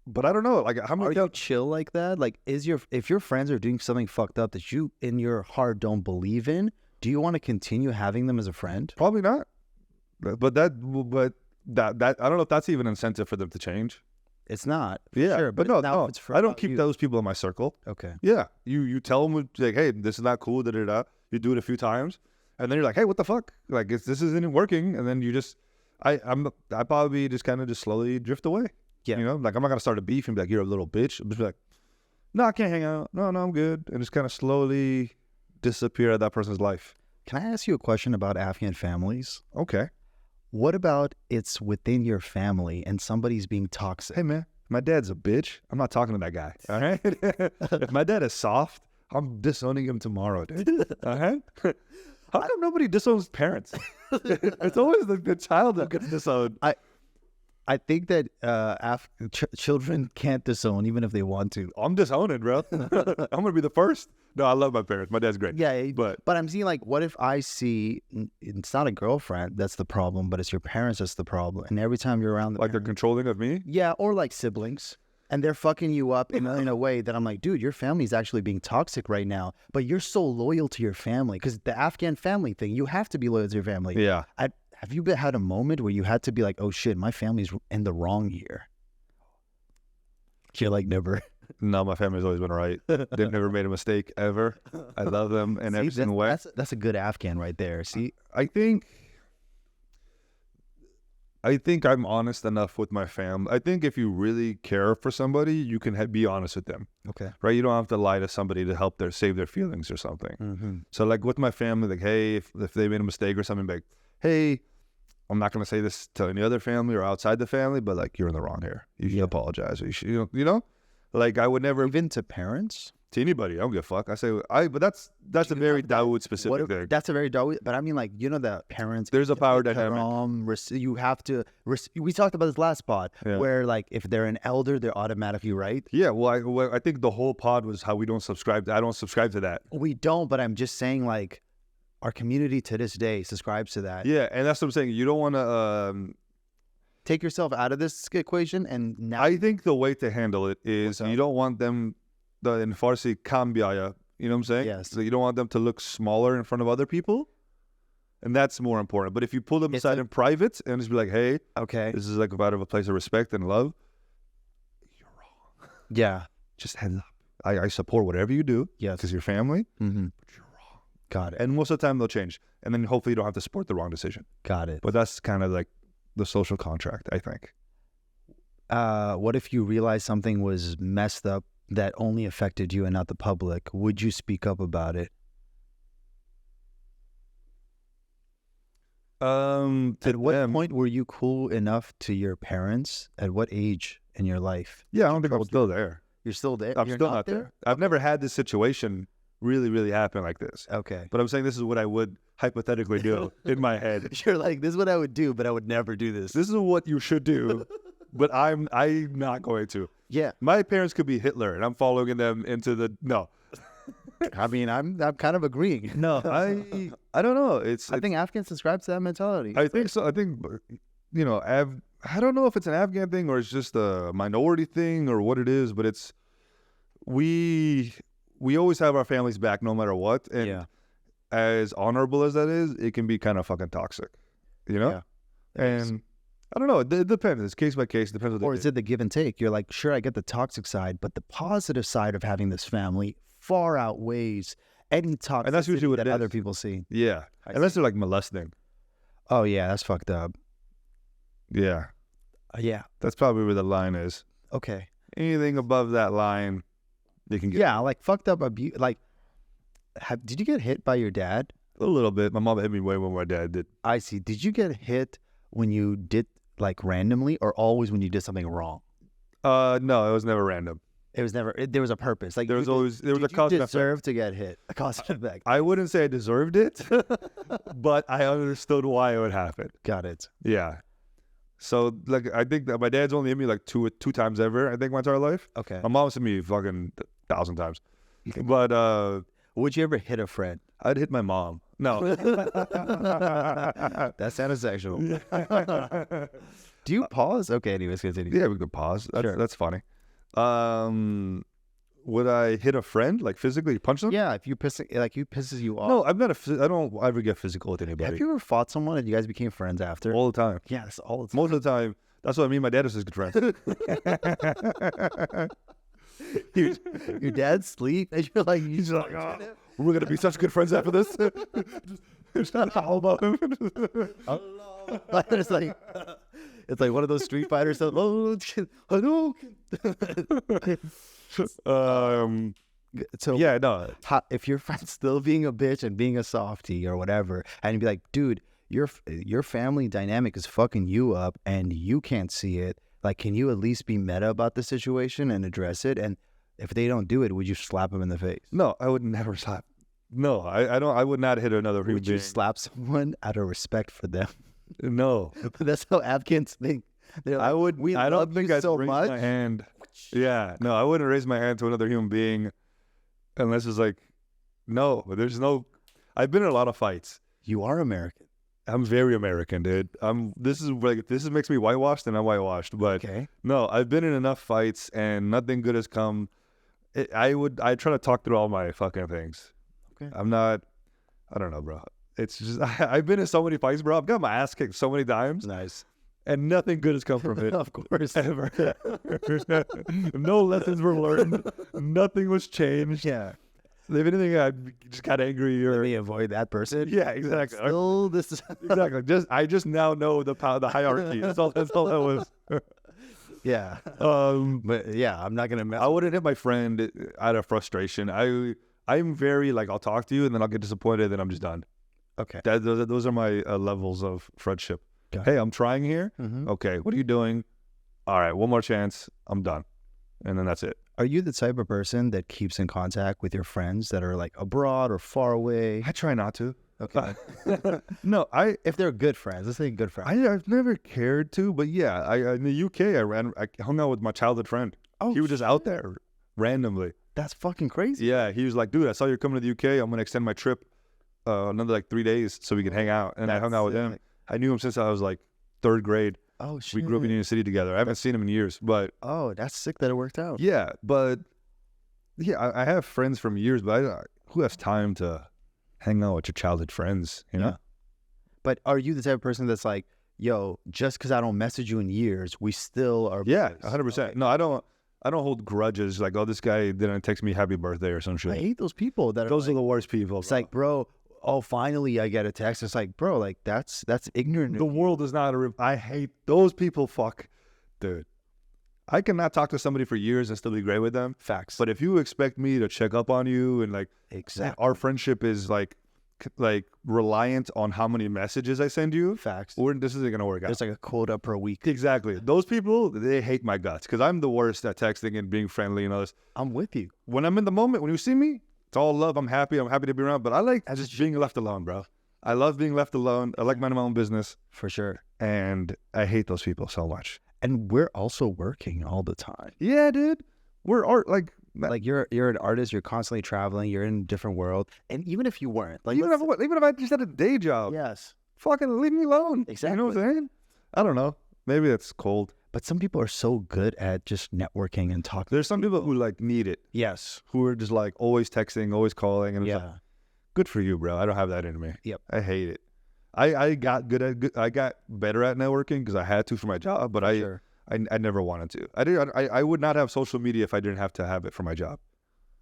but I don't know. Like how Are many? you chill like that? Like, if your friends are doing something fucked up that you in your heart don't believe in, do you want to continue having them as a friend? Probably not. But that I don't know if that's even an incentive for them to change. It's not. Yeah, Sure, but it's no, it's for I don't about keep you. those people in my circle. Okay. Yeah, you tell them like, hey, this is not cool. Da da da. You do it a few times, and then you're like, hey, what the fuck? Like this isn't working, and then you just, I probably just kind of just slowly drift away. Yeah. You know, like I'm not gonna start a beef and be like, you're a little bitch. I'm just be like, no, I can't hang out. No, I'm good, and just kind of slowly disappear out of that person's life. Can I ask you a question about Afghan families? Okay. What about it's within your family and somebody's being toxic? Hey man, my dad's a bitch. I'm not talking to that guy. All right. If my dad is soft, I'm disowning him tomorrow, dude. All right. How come nobody disowns parents? It's always the child that gets disowned. I think that children can't disown even if they want to. I'm disowning, bro. I'm gonna be the first. No, I love my parents. My dad's great. Yeah, but I'm seeing like, what if I see it's not a girlfriend that's the problem, but it's your parents that's the problem, and every time you're around the like they're parents, controlling of me. yeah, or like siblings, and they're fucking you up in a way that I'm like, dude, your family's actually being toxic right now, but you're so loyal to your family because the Afghan family thing, you have to be loyal to your family. Yeah. Have you had a moment where you had to be like, oh shit, my family's in the wrong here? You're like, never. No, my family's always been right. They've never made a mistake ever. I love them in every single way. That's a good Afghan right there. See, I think I'm honest enough with my family. I think if you really care for somebody, you can be honest with them, okay. right? You don't have to lie to somebody to help save their feelings or something. Mm-hmm. So like with my family, like, hey, if they made a mistake or something, like, hey, I'm not going to say this to any other family or outside the family, but like, you're in the wrong here. You should apologize. Or you should, you know, like I would never Even to parents? to anybody. I don't give a fuck. I say, but that's a very Dauood specific thing. That's a very Dauood, but I mean, like, you know, the parents. There's a power dynamic. You have to. We talked about this last pod, Yeah. where like if they're an elder, they're automatically right. Yeah, well, I think the whole pod was how we don't subscribe. I don't subscribe to that. We don't, but I'm just saying, like, our community to this day subscribes to that. Yeah, and that's what I'm saying. You don't want to. Take yourself out of this equation, and now I think the way to handle it is What's up? you don't want them, in Farsi, kambiyaya. You know what I'm saying? Yes. So you don't want them to look smaller in front of other people, and that's more important. But if you pull them It's aside a- in private and just be like, "Hey, okay, this is like out of a place of respect and love," you're wrong. yeah, Just heads up. I support whatever you do yes, because you're family, mm-hmm. but you're wrong. Got it, And most of the time they'll change, and then hopefully you don't have to support the wrong decision. got it. But that's kind of like the social contract, I think. What if you realize something was messed up that only affected you and not the public? Would you speak up about it? At what point were you cool enough to your parents? At what age in your life? Yeah, I don't think I'm still there. You're still there? I'm You're still not there. I've never had this situation really happen like this. Okay. But I'm saying this is what I would hypothetically do in my head. You're like, this is what I would do, but I would never do this. This is what you should do, but I'm not going to. Yeah. My parents could be Hitler, and I'm following them into the no. I mean, I'm kind of agreeing. No, I don't know. I think Afghans subscribe to that mentality. I think so. I think, you know, I don't know if it's an Afghan thing or it's just a minority thing or what it is, but we always have our families back no matter what. And Yeah. as honorable as that is, it can be kind of fucking toxic, you know? Yeah, and I don't know. It depends. It's case by case. It depends what or they is do. it the give and take? You're like, sure, I get the toxic side, but the positive side of having this family far outweighs any toxicity And that's usually what that it other is. people see. Yeah. Unless they're like molesting. Oh yeah, that's fucked up. Yeah. Yeah. That's probably where the line is. Okay. Anything above that line, you can get. Yeah, like fucked up abuse. Like, did you get hit by your dad? A little bit. My mom hit me way more than my dad did. I see. Did you get hit when you did like randomly, or always when you did something wrong? No, it was never random. It was never. There was a purpose. Like There was always a did cause you and effect. deserve to get hit. A cause and effect. I wouldn't say I deserved it, but I understood why it would happen. Got it. Yeah. So like, I think that my dad's only hit me like two times ever. I think my entire life. Okay. My mom's hit me fucking 1,000 times. But Would you ever hit a friend? I'd hit my mom. No. That sounded sexual. Do you pause? Okay. Anyways, continue. Yeah, we could pause. Sure. That's funny. Would I hit a friend, like physically punch them? Yeah. If you pisses you off. No, I'm not I don't ever get physical with anybody. Have you ever fought someone and you guys became friends after? All the time. Yeah, that's all the time. Most of the time. That's what I mean. My dad is just good friends. Your dad sleep and you're like, He's like, oh, we're gonna be such good friends after this. Just all about him. it's like one of those Street Fighter stuff. So Yeah, no. if your friend's still being a bitch and being a softie or whatever, and you'd be like, dude, your family dynamic is fucking you up and you can't see it. Like, can you at least be meta about the situation and address it? And if they don't do it, would you slap them in the face? No, I would never slap. No, I don't. I would not hit another human Would you being. slap someone out of respect for them? No, That's how Afghans think. They're like, I would. We I love don't think you I'd so raise much. my hand. Yeah, no, I wouldn't raise my hand to another human being unless it's like, no. There's no. I've been in a lot of fights. You are American. I'm very American, dude. This makes me whitewashed, and I'm whitewashed. But Okay. no, I've been in enough fights, and nothing good has come. I try to talk through all my fucking things. Okay. I'm not. I don't know, bro. It's just I've been in so many fights, bro. I've got my ass kicked so many times, Nice. and nothing good has come from it. Of course. Ever. No lessons were learned. Nothing was changed. Yeah. If anything, I just got angry Let or me avoid that person. yeah, exactly. Still, this is Exactly. I just now know the hierarchy. That's all that was. yeah. But yeah, I'm not gonna mess. I wouldn't hit my friend out of frustration. I'm very like, I'll talk to you and then I'll get disappointed and I'm just done. Okay. Those are my levels of friendship. Got Hey, I'm trying here. Mhm. Okay, what are you doing? All right, one more chance. I'm done, and then that's it. Are you the type of person that keeps in contact with your friends that are like abroad or far away? I try not to. Okay. No, If they're good friends, let's say good friends. I've never cared to, but yeah, I in the UK I hung out with my childhood friend. Oh, He was just out there randomly. That's fucking crazy. Yeah, he was like, dude, I saw you're coming to the UK. I'm gonna extend my trip another like 3 days so we can hang out. And I hung out with him. I knew him since I was like 3rd grade. Oh shit. We grew up in Union City together. I haven't seen him in years, but Oh, that's sick that it worked out. yeah, I have friends from years, but who has time to hang out with your childhood friends? You know? Yeah. But are you the type of person that's like, yo, just because I don't message you in years, we still are? Yeah, boys? 100%. Okay. No, I don't hold grudges like, oh, this guy didn't text me happy birthday or some I shit. hate those people that Those are are the worst people. It's like, bro, oh, finally I get a text. It's like, bro, like that's ignorant. the world is not I hate those people. Fuck, dude. I cannot talk to somebody for years and still be great with them. Facts. But if you expect me to check up on you and like Exactly. our friendship is like reliant on how many messages I send you, Facts. this isn't gonna work out. There's like a quota per week. Exactly. Those people, they hate my guts because I'm the worst at texting and being friendly and all this. I'm with you. When I'm in the moment, when you see me, it's all love. I'm happy to be around. But I like just being left alone, bro. I love being left alone. I like minding my own business. For sure. And I hate those people so much. And we're also working all the time. Yeah, dude. We're art like You're an artist. You're constantly traveling. You're in a different world. And even if you weren't, like, even if I just had a day job, yes, fucking leave me alone. Exactly. You know what I'm saying? I don't know. Maybe it's cold. but some people are so good at just networking and talking. There's some people who like need it, Yes. who are just like always texting, always calling, and Yeah. Good for you, bro. I don't have that in me. Yep. I hate it. I got I got better at networking because I had to for my job, but I never wanted to. I would not have social media if I didn't have to have it for my job.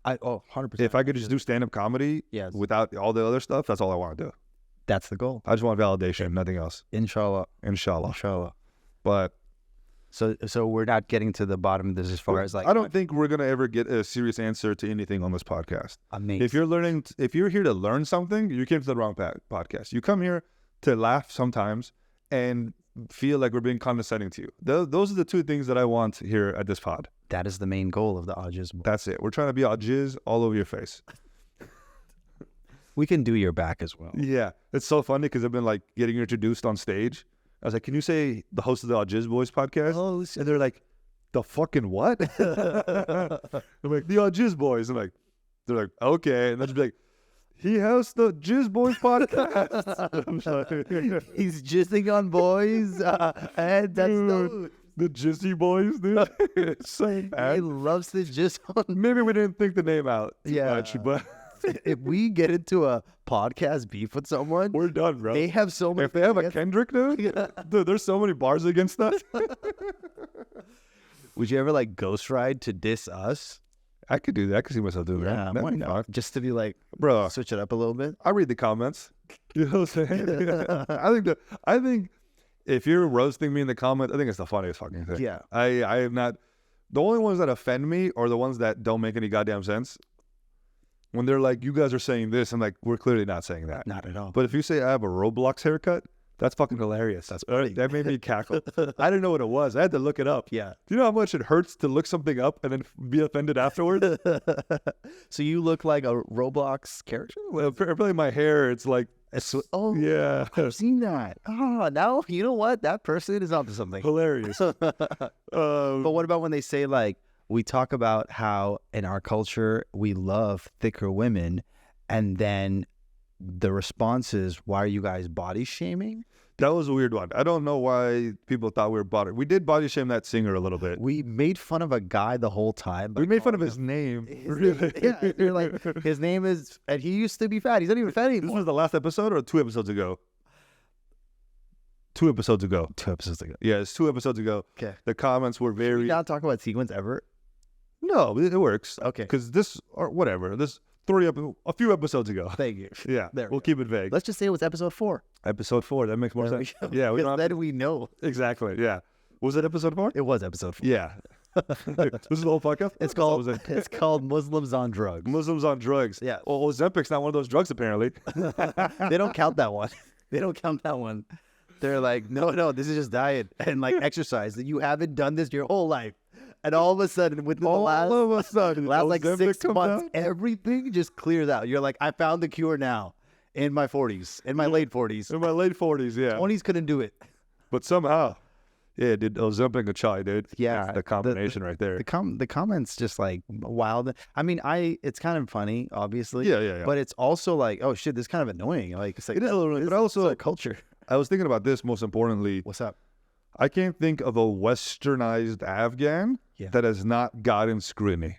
100%. If I could just do stand-up comedy without all the other stuff, that's all I want to do. That's the goal. I just want validation, nothing else. Inshallah. But so we're not getting to the bottom of this as far as like I don't think we're gonna ever get a serious answer to anything on this podcast. Amazing. If you're here to learn something, you came to the wrong podcast. You come here to laugh sometimes and feel like we're being condescending to you. Those are the two things that I want here at this pod. That is the main goal of the AwJiz Boys. That's it. We're trying to be AwJiz all over your face. We can do your back as well. Yeah. It's so funny because I've been like getting introduced on stage. I was like, can you say the host of the AwJiz Boys podcast? Oh, and they're like, the fucking what? I'm like, the AwJiz Boys. I'm like, they're like, okay. And they'll just be like, he hosts the Jizz Boys podcast. He's jizzing on boys. And that's the Jizzy Boys, dude. So bad. He loves to jizz on. Maybe we didn't think the name out too much, but if we get into a podcast beef with someone, we're done, bro. They have so many. If they have a Kendrick, dude, dude, there's so many bars against us. Would you ever like ghost ride to diss us? I could do that. I could see myself doing that. Why not? Just to be like, bro, switch it up a little bit. I read the comments. You know what I'm saying? I think if you're roasting me in the comments, I think it's the funniest fucking thing. Yeah. I am not. The only ones that offend me are the ones that don't make any goddamn sense. When they're like, you guys are saying this, I'm like, we're clearly not saying that. Not at all. But if you say I have a Roblox haircut, that's fucking hilarious. That made me cackle. I didn't know what it was. I had to look it up. Yeah. Do you know how much it hurts to look something up and then be offended afterward? So you look like a Roblox character? Well, apparently my hair, it's like, yeah. I've seen that. Now, you know what? That person is onto something. Hilarious. But what about when they say, like, we talk about how in our culture we love thicker women, and then the response is, why are you guys body shaming? That was a weird one. I don't know why people thought we were body. We did body shame that singer a little bit. We made fun of a guy the whole time. We made fun of his name. Really? Yeah, you're like, his name is, and he used to be fat. He's not even fat anymore. This was the last episode or 2 episodes ago? 2 episodes ago. 2 episodes ago. Yeah, it's 2 episodes ago. Okay. The comments were very... Should we not talk about sequence ever? No, it works. Okay. Because this, or whatever, a few episodes ago. Thank you. Yeah, we'll keep it vague. Let's just say it was episode 4. Episode 4, that makes more sense. Yeah, then we know. Exactly, yeah. Was it episode 4? It was episode 4. Yeah. This is the whole podcast? It's called Muslims on Drugs. Muslims on Drugs. Yeah. Well, Ozempic's not one of those drugs, apparently. They don't count that one. They're like, no, this is just diet and like exercise. That you haven't done this your whole life. And all of a sudden, within the last like 6 months, everything just clears out. You're like, I found the cure now in my 40s, in my late 40s. In my late 40s, yeah. 20s couldn't do it. But somehow, yeah, dude, Ozempic a chai, dude. Yeah. That's the combination right there. The comments just like wild. I mean, it's kind of funny, obviously. Yeah. But it's also like, oh shit, this is kind of annoying. Like, it's like, it is a little, but also a culture. I was thinking about this most importantly. What's up? I can't think of a westernized Afghan that has not gotten scrutiny.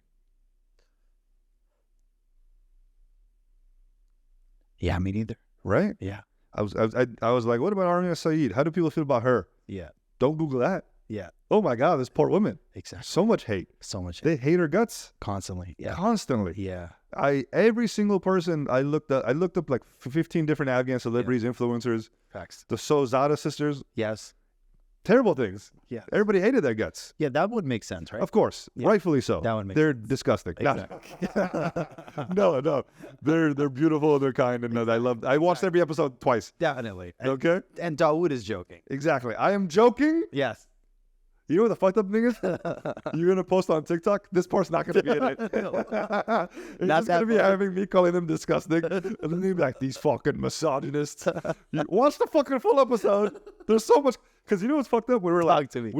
Yeah, me neither. Right? Yeah. I was like, what about Armina Saeed? How do people feel about her? Yeah. Don't Google that. Yeah. Oh my God, this poor woman. Exactly. So much hate. They hate her guts. Constantly. Yeah. Constantly. Yeah. Every single person I looked up like 15 different Afghan celebrities, influencers. Facts. The Sozada sisters. Yes. Terrible things. Yeah. Everybody hated their guts. Yeah, that would make sense, right? Of course. Yeah. Rightfully so. That would make They're sense. disgusting. Exactly. No. They're beautiful and they're kind and I watched every episode twice. Definitely. Okay? And Dauood is joking. Exactly. I am joking. Yes. You know what the fucked up thing is? You're going to post on TikTok, this part's not going to be in it. It's not going to be having me calling them disgusting. And then they'll be like, these fucking misogynists. Watch the fucking full episode. There's so much. Because you know what's fucked up? When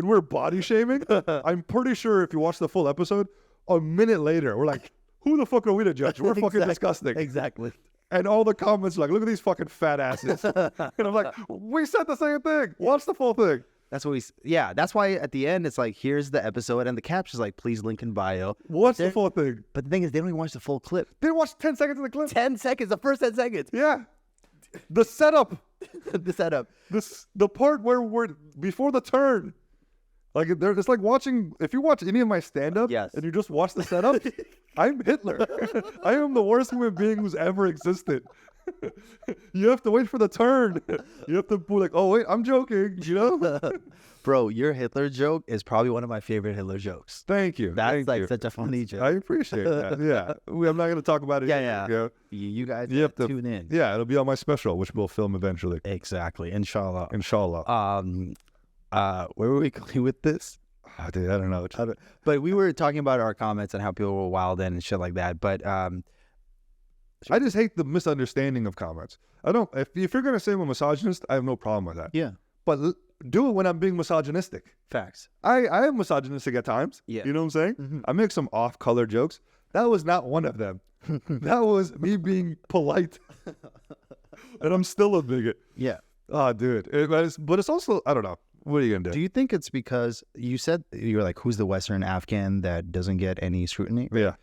we're body shaming, I'm pretty sure if you watch the full episode, a minute later, we're like, who the fuck are we to judge? We're fucking disgusting. Exactly. And all the comments are like, look at these fucking fat asses. And I'm like, we said the same thing. Watch the full thing. That's what yeah, that's why at the end it's like, here's the episode, and the caption's like, please link in bio. What's the full thing? But the thing is, they don't even watch the full clip. They watched 10 seconds of the clip. 10 seconds, the first 10 seconds. Yeah. The setup. The setup. The part where we're before the turn. Like, it's like watching, if you watch any of my stand-up Yes. and you just watch the setup, I'm Hitler. I am the worst human being who's ever existed. You have to wait for the turn. You have to be like, oh, wait, I'm joking, you know? Bro, your Hitler joke is probably one of my favorite Hitler jokes. Thank you. That's Thank like you. such a funny joke. I appreciate that. Yeah. I'm not going to talk about it. Yeah, here, yeah. You guys You have to tune in. Yeah, it'll be on my special, which we'll film eventually. Exactly. Inshallah. Inshallah. Where were we going with this? Oh, dude, I don't know. But we were talking about our comments and how people were wild and shit like that. But I just hate the misunderstanding of comments. I don't. If you're gonna say I'm a misogynist, I have no problem with that. yeah, But do it when I'm being misogynistic. facts. I am misogynistic at times. Yeah. You know what I'm saying? Mhm. I make some off-color jokes. That was not one of them. That was me being polite. And I'm still a bigot. Yeah. Oh, dude. But it's also, I don't know. What are you gonna Do you think it's because you said you're like, who's the Western Afghan that doesn't get any scrutiny? Yeah.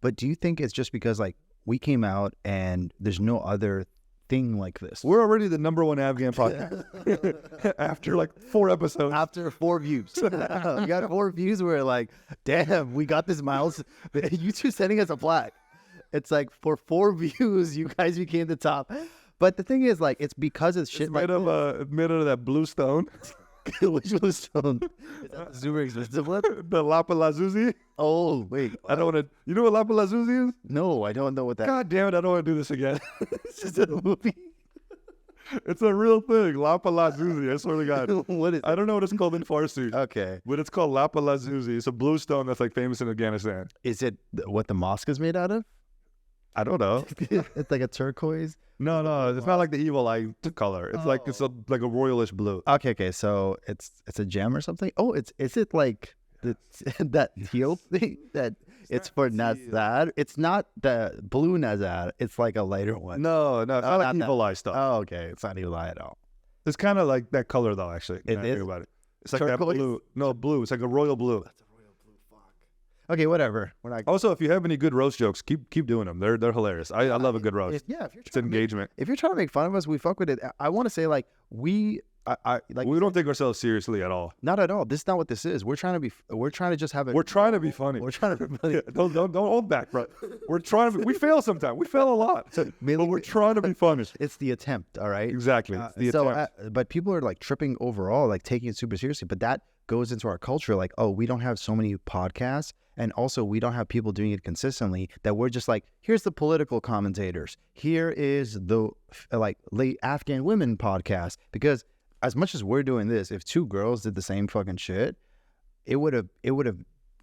But do you think it's just because like we came out and there's no other thing like this? We're already the #1 Afghan podcast after like 4 episodes. After 4 views. We got 4 views. We're like, damn, we got this miles. You two sending us a plaque. It's like for 4 views, you guys became the top. But the thing is, like, it's because it's shit It's made like of made out of that blue stone, which was stone. Is that the super expensive one? the lapis Oh, wait. I don't want to. You know what lapis is? No, I don't know what that God damn it! I don't want to do this again. is. It a movie? It's a real thing. Lapis I swear to God. What is I don't know what it's called in Farsi, Okay. but it's called lapis. It's a blue stone that's like famous in Afghanistan. Is it what the mosque is made out of? I don't know. It's like a turquoise. No, it's not like the evil eye color. It's like like a royalish blue. Okay. So it's a gem or something. Oh, is it like that teal thing that it's for Nazar? It's not the blue Nazar. It's like a lighter one. No, it's not like not that. evil eye stuff. Oh, okay. It's not evil eye at all. It's kind of like that color though. Actually, It now I is? think about it. It's like Turquoise? that blue. No, blue. It's like a royal blue. That's a royal blue. Fuck. Okay, whatever. We're not. Also, if you have any good roast jokes, keep doing them. They're hilarious. I love a good roast. If you're It's trying to make, engagement. if you're trying to make fun of us, we fuck with it. I want to say like I like We don't take ourselves seriously at all. not at all. This is not what this is. We're trying to just have it. We're trying to be funny. We're trying to be funny. Yeah, don't hold back, bro. We're trying to. We fail sometimes. We fail a lot. But we're trying to be funny. It's the attempt, all right? Exactly. It's the so, attempt. but people are like tripping overall, like taking it super seriously. But that goes into our culture, like, oh, we don't have so many podcasts, and also we don't have people doing it consistently. That we're just like, here's the political commentators. Here is the like late Afghan women podcast. Because as much as we're doing this, if 2 girls did the same fucking shit, it would have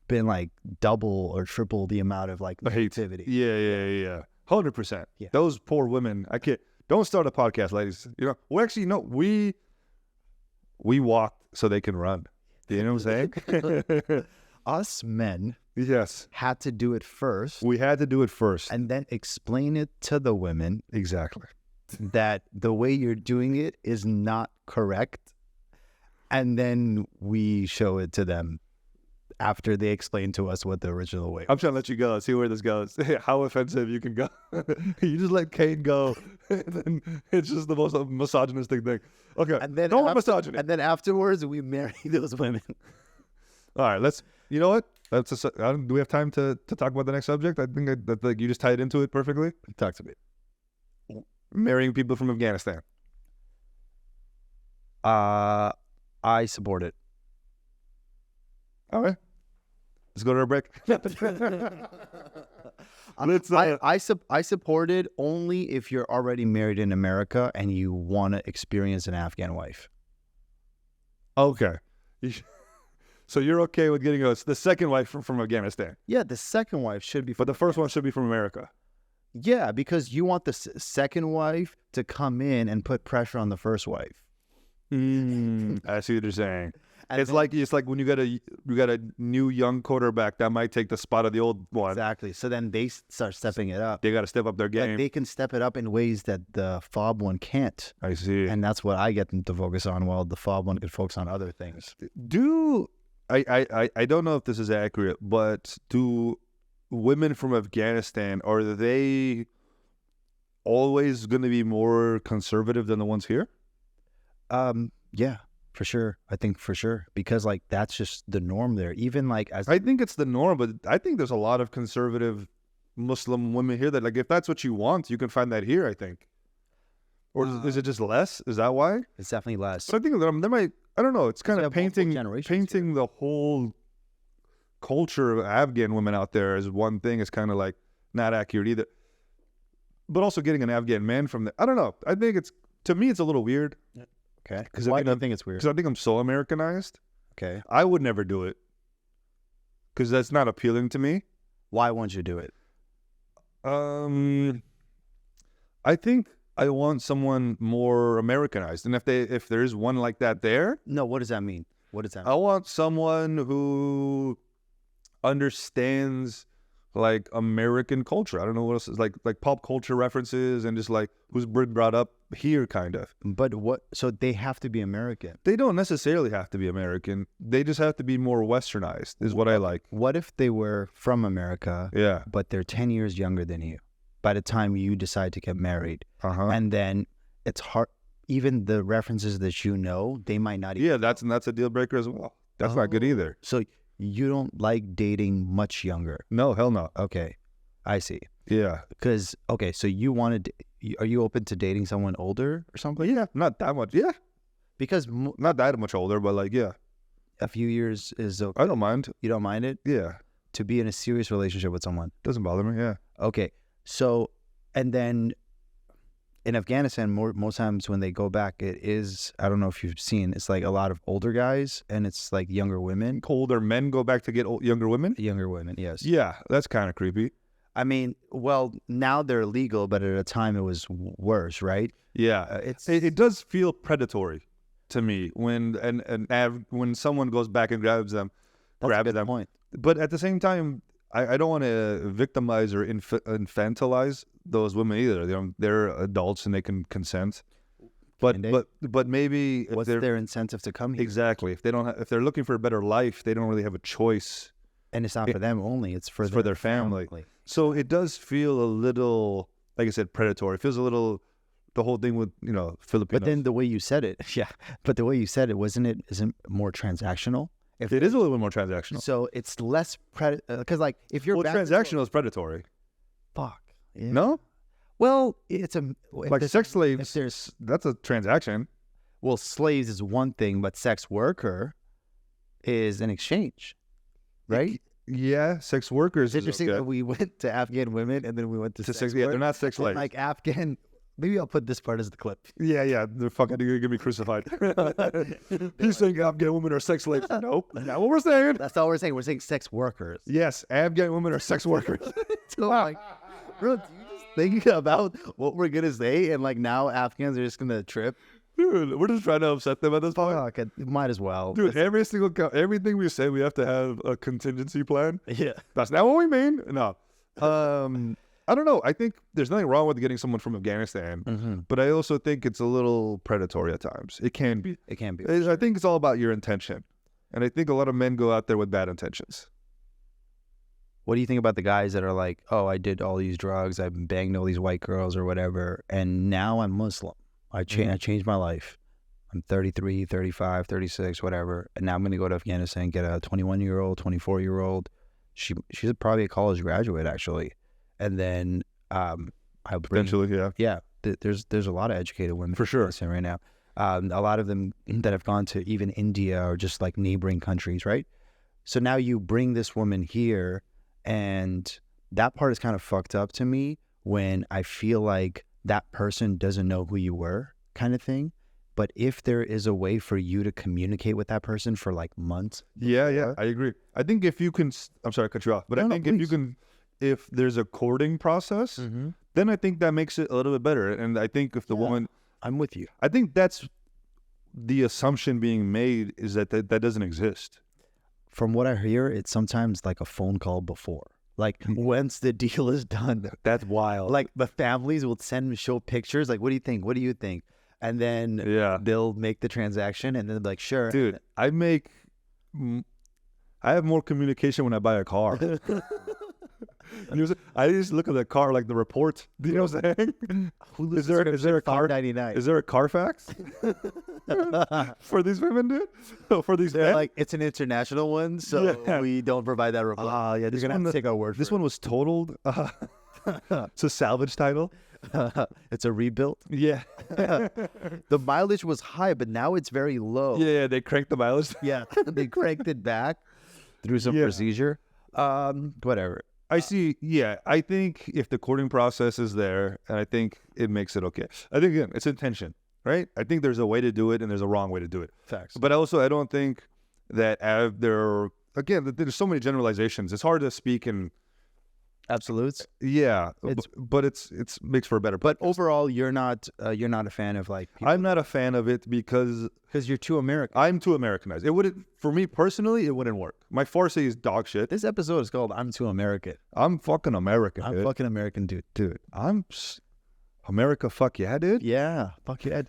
been like double or triple the amount of like negativity. Yeah. 100%. Yeah. Those poor women. I can't. Don't start a podcast, ladies. You know. Well, actually, no. We walk so they can run. You know what I'm saying? Us men Yes. had to do it first We had to do it first. and then explain it to the women Exactly. that the way you're doing it is not correct. And then we show it to them after they explain to us what the original way I'm trying to let you go. See where this goes. How offensive you can go. You just let Kane go. And then it's just the most misogynistic thing. Okay. And then no after- misogyny. And then afterwards, we marry those women. All right. You know what? Do we have time to talk about the next subject? I think that like you just tied into it perfectly. Talk to me. Marrying people from Afghanistan. I support it. All right. Let's go to our break. Let's, I support it only if you're already married in America and you want to experience an Afghan wife. okay. So you're okay with getting the second wife from Afghanistan, Yeah, the second wife should be. but the first one should be from America. Yeah, because you want the second wife to come in and put pressure on the first wife. I see what you're saying. It's like when you got a new young quarterback that might take the spot of the old one. Exactly. So then they start stepping it up. They got to step up their game. Like they can step it up in ways that the fob one can't. I see. And that's what I get them to focus on, while the fob one could focus on other things. I don't know if this is accurate, but do women from Afghanistan, are they always going to be more conservative than the ones here? Yeah, for sure. I think for sure, because like that's just the norm there. Even like as I think it's the norm, but I think there's a lot of conservative Muslim women here that, like, if that's what you want, you can find that here, I think. Or is it just less? Is that why? it's definitely less. So I think there might, I don't know, it's kind of painting generations the whole culture of Afghan women out there as one thing is kind of like not accurate either. But also getting an Afghan man from there, I don't know. I think to me, it's a little weird. Okay. Because Why do you think it's weird? Because I think I'm so Americanized. Okay. I would never do it because that's not appealing to me. Why won't you do it? I think I want someone more Americanized, and if there is one like that there, No, what does that mean? What does that I want someone who understands like American culture. I don't know what else is like pop culture references and just like who's been brought up here, kind of. But what? So they have to be American. They don't necessarily have to be American. They just have to be more westernized, is what I like. What if they were from America, Yeah. but they're 10 years younger than you by the time you decide to get married? Uh-huh. And then it's hard, even the references that you know, they might not even. Yeah, that's a deal breaker as well. That's not good either. So you don't like dating much younger. No, hell no. Okay, I see. Yeah. Because, okay, so are you open to dating someone older or something? Yeah, not that much. Yeah. Because Not that much older, but like, yeah. a few years is okay. I don't mind. You don't mind it? Yeah. To be in a serious relationship with someone. Doesn't bother me, yeah. Okay, so, and then in Afghanistan, most times when they go back, it is, I don't know if you've seen, it's like a lot of older guys and it's like younger women. Older men go back to get younger women? Younger women, yes. Yeah, that's kind of creepy. I mean, well, now they're legal, but at a time it was worse, right? Yeah, it does feel predatory to me when when someone goes back and grabs them. That's a good point. But at the same time, I don't want to victimize or infantilize those women either. They're adults and they can consent. But maybe what's their incentive to come here? Exactly. If they're looking for a better life, they don't really have a choice. And it's not for them only; it's for their family. So it does feel a little, like I said, predatory. It feels a little, the whole thing with Filipinos. But then the way you said it, yeah. But the way you said it, isn't more transactional? If it is a little bit more transactional. So it's less because like if you're transactional is predatory. Fuck. Yeah. No. Well, it's like sex slaves. That's a transaction. Well, slaves is one thing, but sex worker is an exchange, right? Yeah, sex workers. It's interesting that we went to Afghan women and then we went to sex Yeah, they're not sex slaves. Like Afghan. Maybe I'll put this part as the clip. Yeah, they're fucking gonna get me crucified. He's saying Afghan women are sex slaves. Nope, that's not what we're saying. That's not what we're saying. We're saying sex workers. Yes, Afghan women are sex workers. So like, bro, do you just think about what we're gonna say and like now Afghans are just gonna trip? Dude, we're just trying to upset them at this point. Fuck, it might as well. Dude, everything we say, we have to have a contingency plan. Yeah. That's not what we mean. No. I don't know. I think there's nothing wrong with getting someone from Afghanistan, but I also think it's a little predatory at times. It can be. It can be. I think it's all about your intention. And I think a lot of men go out there with bad intentions. What do you think about the guys that are like, oh, I did all these drugs, I banged all these white girls or whatever, and now I'm Muslim. I changed my life. I'm 33, 35, 36, whatever, and now I'm going to go to Afghanistan and get a 21-year-old, 24-year-old. She's probably a college graduate, actually. And then eventually, yeah. There's a lot of educated women for sure right now. A lot of them that have gone to even India or just like neighboring countries, right? So now you bring this woman here, and that part is kind of fucked up to me when I feel like that person doesn't know who you were, kind of thing. But if there is a way for you to communicate with that person for like months, yeah, I agree. I think if you can, I'm sorry, I cut you off, but if you can. If there's a courting process, then I think that makes it a little bit better. And I think if the woman... I'm with you. I think that's the assumption being made is that doesn't exist. From what I hear, it's sometimes like a phone call before. Like once the deal is done, That's wild. like the families will show pictures. Like, what do you think? What do you think? And then they'll make the transaction, and then they're like, sure. Dude, I have more communication when I buy a car. I just look at the car like the report. Do you know what I'm saying? Is there a car? $5.99. Is there a Carfax for these women, dude? For these They're men? like, it's an international one, so we don't provide that report. Yeah, You're gonna have to take our word for this one was totaled. It's a salvage title. It's a rebuild. Yeah. The mileage was high, but now it's very low. Yeah, they cranked the mileage. Yeah, they cranked it back through some procedure. Whatever. I see. Yeah, I think if the courting process is there, and I think it makes it okay. I think, again, it's intention, right? I think there's a way to do it and there's a wrong way to do it. Facts. But also, I don't think that there's so many generalizations. It's hard to speak in Absolutes. Yeah, but it's makes for a better. But podcast. overall, you're not a fan of like. I'm not a fan of it because you're too American. I'm too Americanized. It wouldn't, for me personally, it wouldn't work. My Farsi is dog shit. This episode is called "I'm Too American." I'm fucking American. I'm fucking American, dude. Dude, America. Fuck yeah, dude. Yeah, fuck yeah.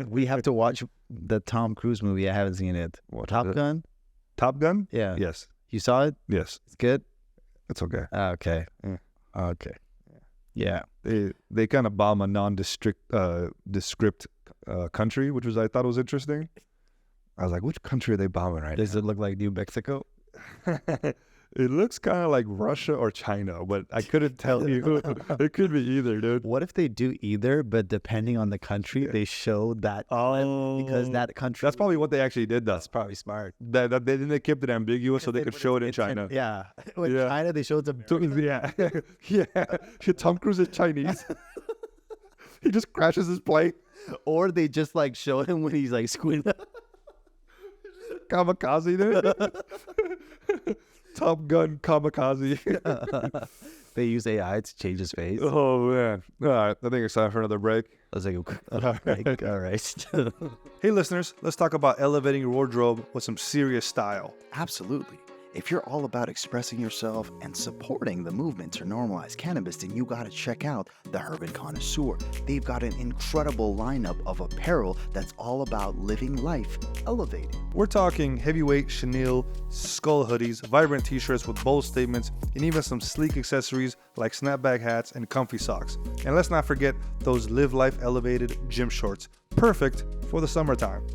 We have to watch the Tom Cruise movie. I haven't seen it. Top Gun. Top Gun. Yeah. Yes. You saw it? Yes. It's good. It's okay. Okay. Yeah. Okay. Yeah. They kind of bomb a nondescript country, which I thought was interesting. I was like, which country are they bombing right now? Does it look like New Mexico? It looks kind of like Russia or China, but I couldn't tell you. It could be either, dude. What if they do either, but depending on the country, they show that because that country. That's probably what they actually did, though. That's probably smart. That they kept it ambiguous so they could show it in China. Yeah. In China, they showed them. Yeah. Yeah. Tom Cruise is Chinese. He just crashes his plane. Or they just like show him when he's like squinting. Kamikaze, dude. Top Gun kamikaze. They use AI to change his face. Oh, man. All right. I think it's time for another break. I was like, all right. Hey, listeners, let's talk about elevating your wardrobe with some serious style. Absolutely. If you're all about expressing yourself and supporting the movement to normalize cannabis, then you gotta check out the Urban Connoisseur. They've got an incredible lineup of apparel that's all about living life elevated. We're talking heavyweight chenille, skull hoodies, vibrant t-shirts with bold statements, and even some sleek accessories like snapback hats and comfy socks. And let's not forget those live life elevated gym shorts, perfect for the summertime.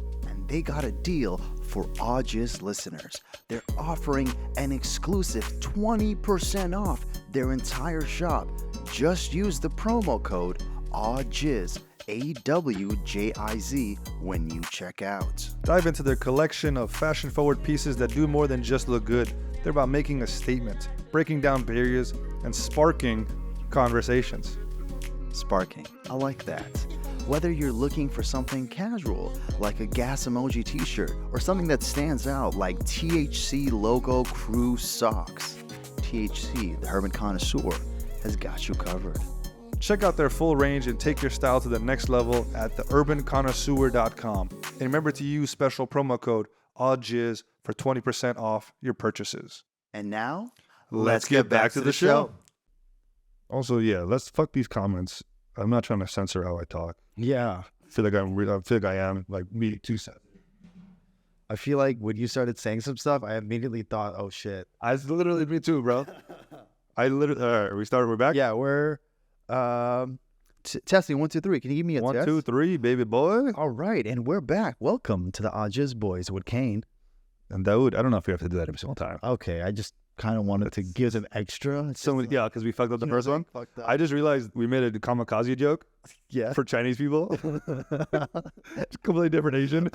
They got a deal for AwJiz listeners. They're offering an exclusive 20% off their entire shop. Just use the promo code AwJiz, AWJIZ, when you check out. Dive into their collection of fashion-forward pieces that do more than just look good. They're about making a statement, breaking down barriers, and sparking conversations. Sparking. I like that. Whether you're looking for something casual, like a gas emoji t-shirt, or something that stands out like THC logo crew socks, THC, the Urban Connoisseur, has got you covered. Check out their full range and take your style to the next level at theurbanconnoisseur.com. And remember to use special promo code AWJIZ for 20% off your purchases. And now, let's get back to the show. Also, let's fuck these comments. I'm not trying to censor how I talk. Yeah. I feel like I am like me too sensitive. I feel like when you started saying some stuff, I immediately thought, oh shit. I literally me too, bro. We're back? Yeah, we're testing 1, 2, 3. Can you give me a 1, 2, 3, baby boy. All right, and we're back. Welcome to the AwJiz Boys with Kane. And Dauood, I don't know if we have to do that every single time. Okay, I just kind of wanted to give them extra. Because we fucked up the first one. I just realized we made a kamikaze joke. Yeah. For Chinese people. It's completely different Asian.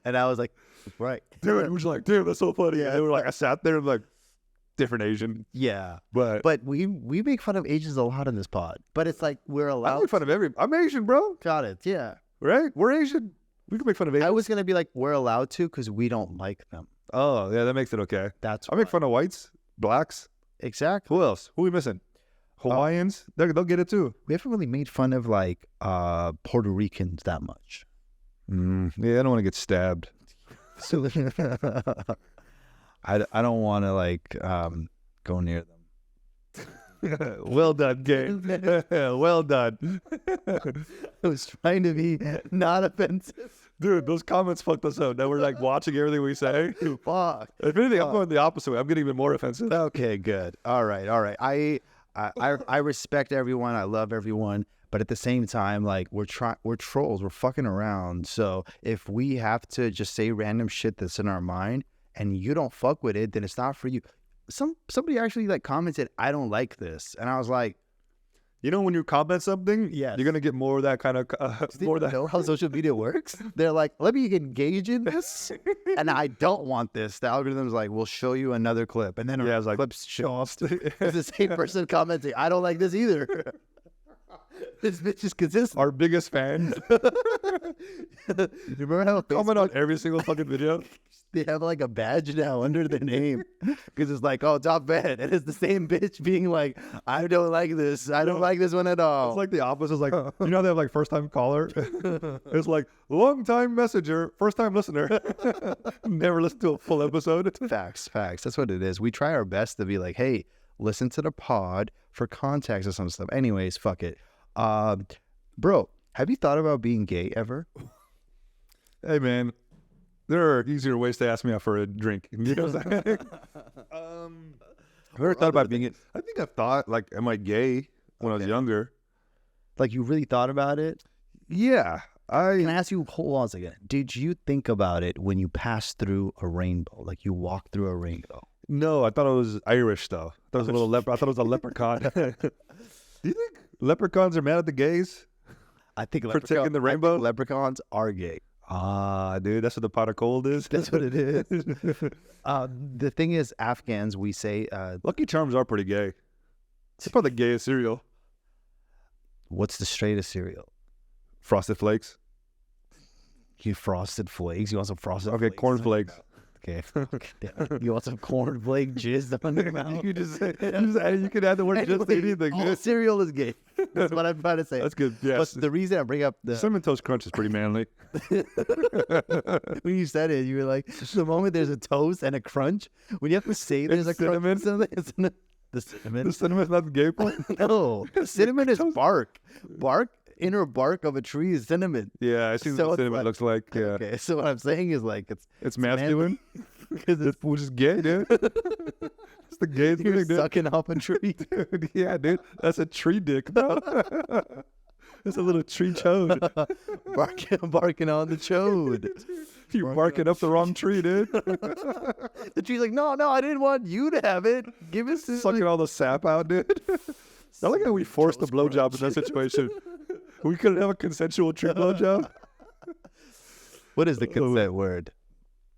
And I was like, right. Dude, it was like, dude, that's so funny. Yeah. And they were like, I sat there and like, different Asian. Yeah. But we make fun of Asians a lot in this pod. But it's like we're allowed. I make fun of I'm Asian, bro. Got it. Yeah. Right? We're Asian. We can make fun of Asians. I was going to be like, we're allowed to because we don't like them. Oh, yeah, that makes it okay. I make fun of whites, blacks. Exactly. Who else? Who are we missing? Hawaiians? They'll get it too. We haven't really made fun of like Puerto Ricans that much. Yeah, I don't want to get stabbed. I don't want to like go near them. Well done, Kane. Well done. I was trying to be not offensive. Dude, those comments fucked us up. Now we're like watching everything we say. Fuck. If anything, I'm going the opposite way. I'm getting even more offensive. Okay, good. All right. I respect everyone. I love everyone. But at the same time, like we're trolls. We're fucking around. So if we have to just say random shit that's in our mind and you don't fuck with it, then it's not for you. Somebody actually like commented, "I don't like this," and I was like, you know, when you comment something, yes, you're gonna get more of that kind of more that. Know how social media works? They're like, "Let me engage in this," and I don't want this. The algorithm's like, "We'll show you another clip," and then it's like clips show up. It's the same person commenting, "I don't like this either." This bitch is consistent. Our biggest fan. You remember how comment on every single fucking video? They have like a badge now under their name because it's like, oh, top fan, and it's the same bitch being like, I don't like this. I don't like this one at all. It's like the opposite. It's like, you know, they have like first time caller. It's like long time messenger, first time listener. Never listened to a full episode. Facts. That's what it is. We try our best to be like, hey, listen to the pod for context or some stuff. Anyways, fuck it. Bro, have you thought about being gay ever? Hey, man. There are easier ways to ask me out for a drink. You know what I'm saying? I've never thought about being it. I think I've thought, like, am I gay when I was younger? Like, you really thought about it? Yeah. Can I ask you, hold on a second. Did you think about it when you passed through a rainbow? Like, you walked through a rainbow? No, I thought it was Irish, though. I thought it was a little leper. I thought it was a leprechaun. Do you think leprechauns are mad at the gays? I think for taking the rainbow? Leprechauns are gay. Ah, dude, that's what the pot of cold is. That's what it is. The thing is, Afghans, we say... Lucky Charms are pretty gay. It's probably the gayest cereal. What's the straightest cereal? Frosted Flakes. You Frosted Flakes? You want some Frosted Flakes? Okay, Corn Flakes. Okay. You want some cornflake jizz on your mouth? You can add the word jizz to anything. All cereal is gay. That's what I'm trying to say. That's good. Yes. But the reason I bring up the Cinnamon Toast Crunch is pretty manly. When you said it, you were like, the moment there's a toast and a crunch, when you have to say there's a cinnamon. The cinnamon. The cinnamon's not the gay part? No. Cinnamon is bark. Inner bark of a tree is cinnamon. Yeah, I see what cinnamon looks like. Yeah. Okay, so what I'm saying is like it's masculine. Because which is gay, dude. It's the gayest You're thing, dude. Sucking off a tree. Dude, yeah, dude. That's a tree dick, bro. It's a little tree chode. barking on the chode. You're barking up the wrong tree, dude. The tree's like, no, I didn't want you to have it. Give us this. Sucking all the sap out, dude. I like how we forced a blowjob in that situation. We couldn't have a consensual tree blowjob. What is the consent word?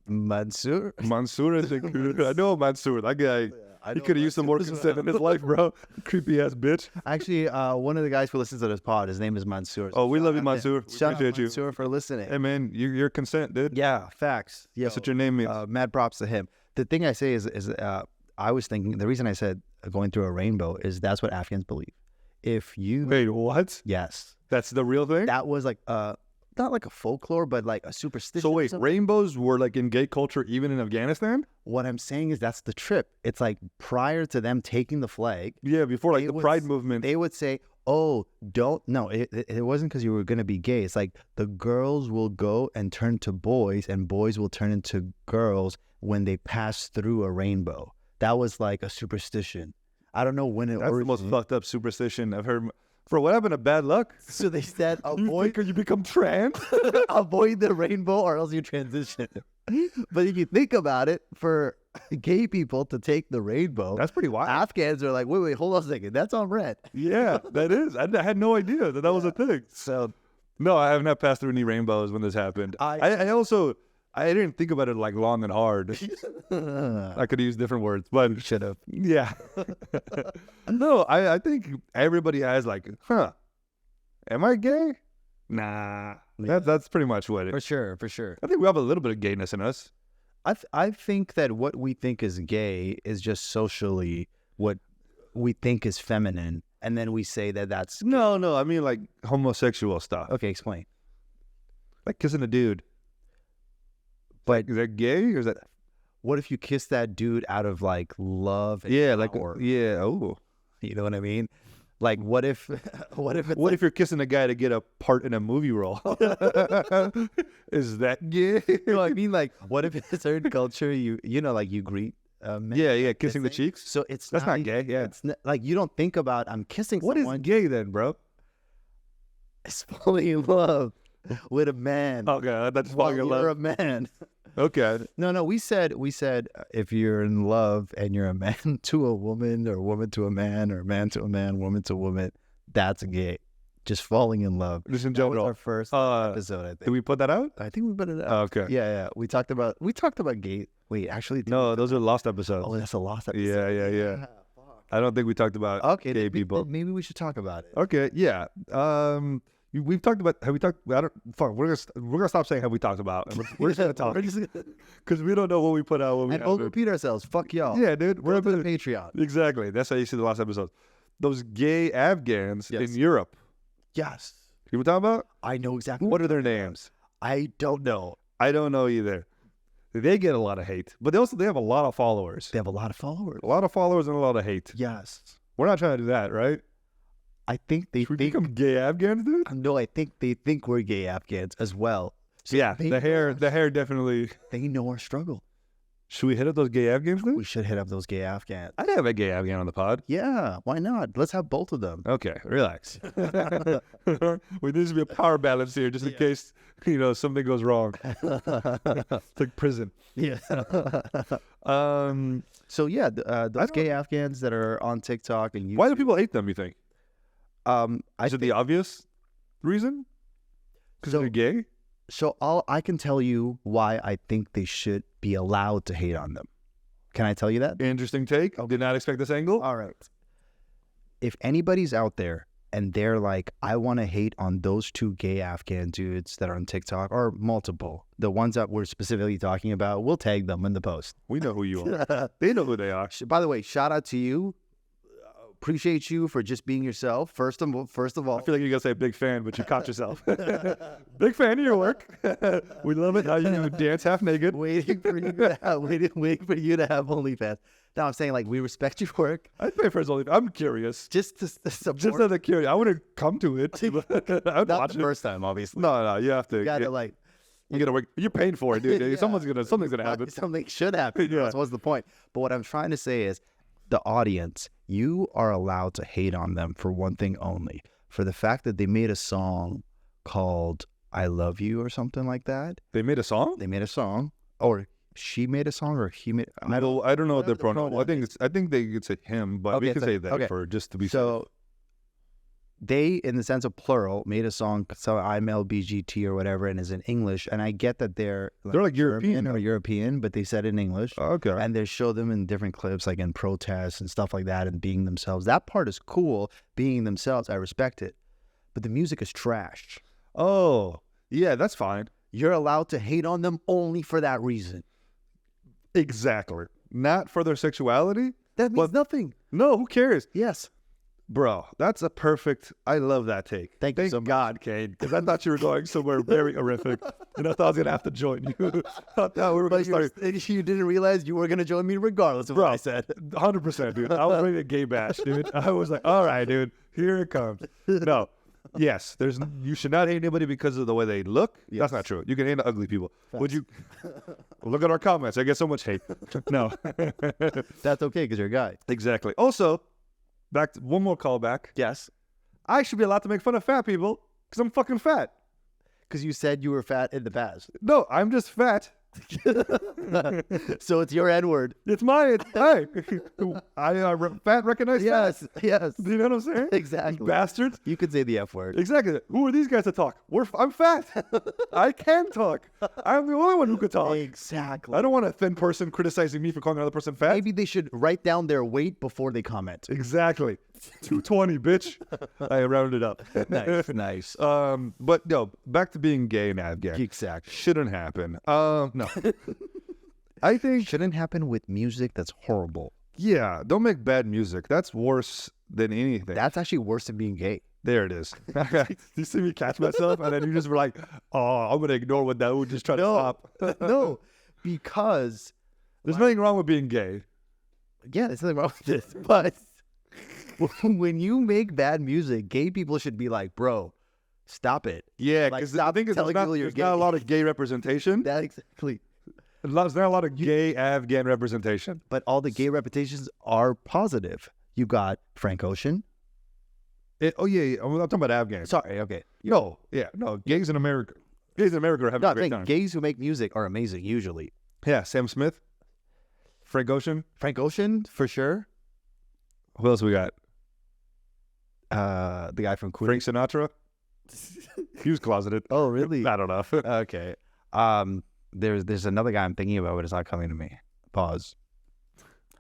Mansoor? Mansoor is included. I know Mansoor. That guy, he could have used some more consent in his life, bro. Creepy ass bitch. Actually, one of the guys who listens to this pod, his name is Mansoor. Oh, we love you, Mansoor. Shout out Appreciate you. Mansoor for listening. Hey, man, you're consent, dude. Yeah, facts. Yo, that's what your name means. Mad props to him. The thing I say is I was thinking, the reason I said going through a rainbow is that's what Afghans believe. If you... Wait, what? Yes. That's the real thing? That was like, not like a folklore, but like a superstition. So wait, rainbows were like in gay culture even in Afghanistan? What I'm saying is that's the trip. It's like prior to them taking the flag. Yeah, before like the pride movement. They would say, oh, it wasn't because you were going to be gay. It's like the girls will go and turn to boys and boys will turn into girls when they pass through a rainbow. That was like a superstition. I don't know when it That's the most fucked up superstition I've heard. For what happened to bad luck? So they said, avoid... You become trans? Avoid the rainbow or else you transition. But if you think about it, for gay people to take the rainbow... That's pretty wild. Afghans are like, wait, hold on a second. That's on red. Yeah, that is. I had no idea that was a thing. So... No, I have not passed through any rainbows when this happened. I didn't think about it like long and hard. I could use different words, but should have. Yeah. No, I think everybody has like, am I gay? Nah. That's pretty much what it is. For sure. I think we have a little bit of gayness in us. I think that what we think is gay is just socially what we think is feminine, and then we say that that's... No, I mean like homosexual stuff. Okay, explain. Like kissing a dude. But Is that gay or is that? what if you kiss that dude out of like love? And Yeah, like power? yeah. Oh, You know what I mean? Like, what if, what if it's what if you're kissing a guy to get a part in a movie role? Is that gay? you know what I mean? Like, what if in a certain culture you know, like you greet men Yeah, kissing the cheeks. So it's That's not gay. Yeah. It's not, like you don't think about I'm kissing What is someone. gay then, bro? It's falling in love with a man. Okay, that's While falling in you're love. a man. Okay, No, we said if you're in love and you're a man to a woman or woman to a man or man to a man, woman to woman, that's gay. Just falling in love. just in That was general. our first Uh, episode, I think. Did we put that out? I think we put it out. Oh, okay. Yeah. We talked about gay. Wait, actually, did No, we- those are lost episodes. Oh, that's a lost episode. Yeah. Fuck. I don't think we talked about Okay, gay then people. maybe we should talk about it. Okay, yeah. We've talked about. Have we talked? I don't. Fuck. We're gonna stop saying have we talked about. And we're just gonna talk We're just gonna- because we don't know what we put out. What we and we'll haven't. repeat ourselves. Fuck y'all. Yeah, dude. We're We're up to the up Patreon. exactly. That's how you see the last episode. Those gay Afghans Yes. in Europe. Yes, You were talking about? I know exactly. What are their names? I don't know. I don't know either. They get a lot of hate, but they have a lot of followers. They have a lot of followers. A lot of followers and a lot of hate. Yes, We're not trying to do that, right? I think they Should we think. become gay Afghans, dude? No, I think they think we're gay Afghans as well. So Yeah, they the hair, know the hair definitely. They know our struggle. Should we hit up those gay Afghans, dude? We should hit up those gay Afghans. I'd have a gay Afghan on the pod. Yeah, why not? Let's have both of them. Okay, relax. We need to be a power balance here, just in case something goes wrong. It's like prison. Yeah. Um, So yeah, those gay Afghans that are on TikTok and YouTube. why do people hate them? You think? I Is it the obvious reason? Because So- they're gay? So I can tell you why I think they should be allowed to hate on them. Can I tell you that? Interesting take. Did not expect this angle. All right. If anybody's out there and they're like, I want to hate on those two gay Afghan dudes that are on TikTok, or multiple, the ones that we're specifically talking about, we'll tag them in the post. We know who you are. They know who they are. By the way, shout out to you. Appreciate you for just being yourself. First of all, I feel like you're gonna say big fan, but you caught yourself. Big fan of your work. We love it how you dance half naked. waiting for you to have, waiting for you to have OnlyFans. No, I'm saying like we respect your work. I'd pay for his only. I'm curious. Just to support. Just as a curious. I wouldn't come to it. I'd Not watch the it. first time, obviously. No, you have to. You gotta like you gotta work. You're paying for it, dude. Yeah. Something's gonna happen. Something should happen. Yeah. That's what's the point. But what I'm trying to say is, the audience, you are allowed to hate on them for one thing only, for the fact that they made a song called "I Love You" or something like that. They made a song. They made a song, or she made a song, or he made. I don't know what their whatever the pronoun. pronoun I think they could say him, but we Okay, can so- say they okay. for just to be safe. So they, in the sense of plural, made a song, so I'm LBGT or whatever, and is in English. And I get that they're like European German or European, but they said it in English. Okay. And they show them in different clips, like in protests and stuff like that, and being themselves. That part is cool. Being themselves, I respect it. But the music is trash. Oh, yeah, that's fine. You're allowed to hate on them only for that reason. Exactly. Not for their sexuality. That means But- nothing. No, who cares? Yes. Bro, that's a perfect. I love that take. Thank you so much. God, Kane, because I thought you were going somewhere very horrific, and I thought I was gonna have to join you. I thought we were gonna But start. you didn't realize you were going to join me regardless of Bro, what I said. 100%, dude. I was ready to gay bash, dude. I was like, all right, dude, here it comes. No, yes, you should not hate anybody because of the way they look. That's not true. You can hate ugly people. Would you look at our comments? I get so much hate. No, That's okay because you're a guy. exactly. Also, back to one more callback. Yes. I should be allowed to make fun of fat people because I'm fucking fat. Because you said you were fat in the past. No, I'm just fat. So it's your N-word. It's my hey. Fat recognize fat. Yes. Do you know what I'm saying? Exactly. Bastards. You could say the F word. Exactly. Who are these guys to talk? I'm fat. I can talk. I'm the only one who could talk. Exactly. I don't want a thin person criticizing me for calling another person fat. Maybe they should write down their weight before they comment. Exactly. 220, bitch. I rounded up. Nice. But no, back to being gay and Afghan. Exactly. Shouldn't happen. No. I think, Shouldn't happen with music that's horrible. yeah, don't make bad music. That's worse than anything. That's actually worse than being gay. There it is. You see me catch myself, and then you just were like, "Oh, I'm gonna ignore what Dauood just tried to stop." No, because There's nothing wrong with being gay. yeah, there's nothing wrong with this. But when you make bad music, gay people should be like, bro, stop it. Yeah, Like, because stop I think telling people you're there's not a gay. lot of gay representation. That exactly. There's not a lot of gay Afghan representation. But all the gay reputations are positive. You got Frank Ocean. I'm talking about Afghans. Sorry, okay. No, gays in America. Gays in America are having No, a I great think time. gays who make music are amazing usually. Yeah, Sam Smith, Frank Ocean. Frank Ocean, for sure. Who else we got? The guy from Queen. Frank Sinatra. He was closeted. Oh, really? I don't know. Okay. There's another guy I'm thinking about, but it's not coming to me. Pause.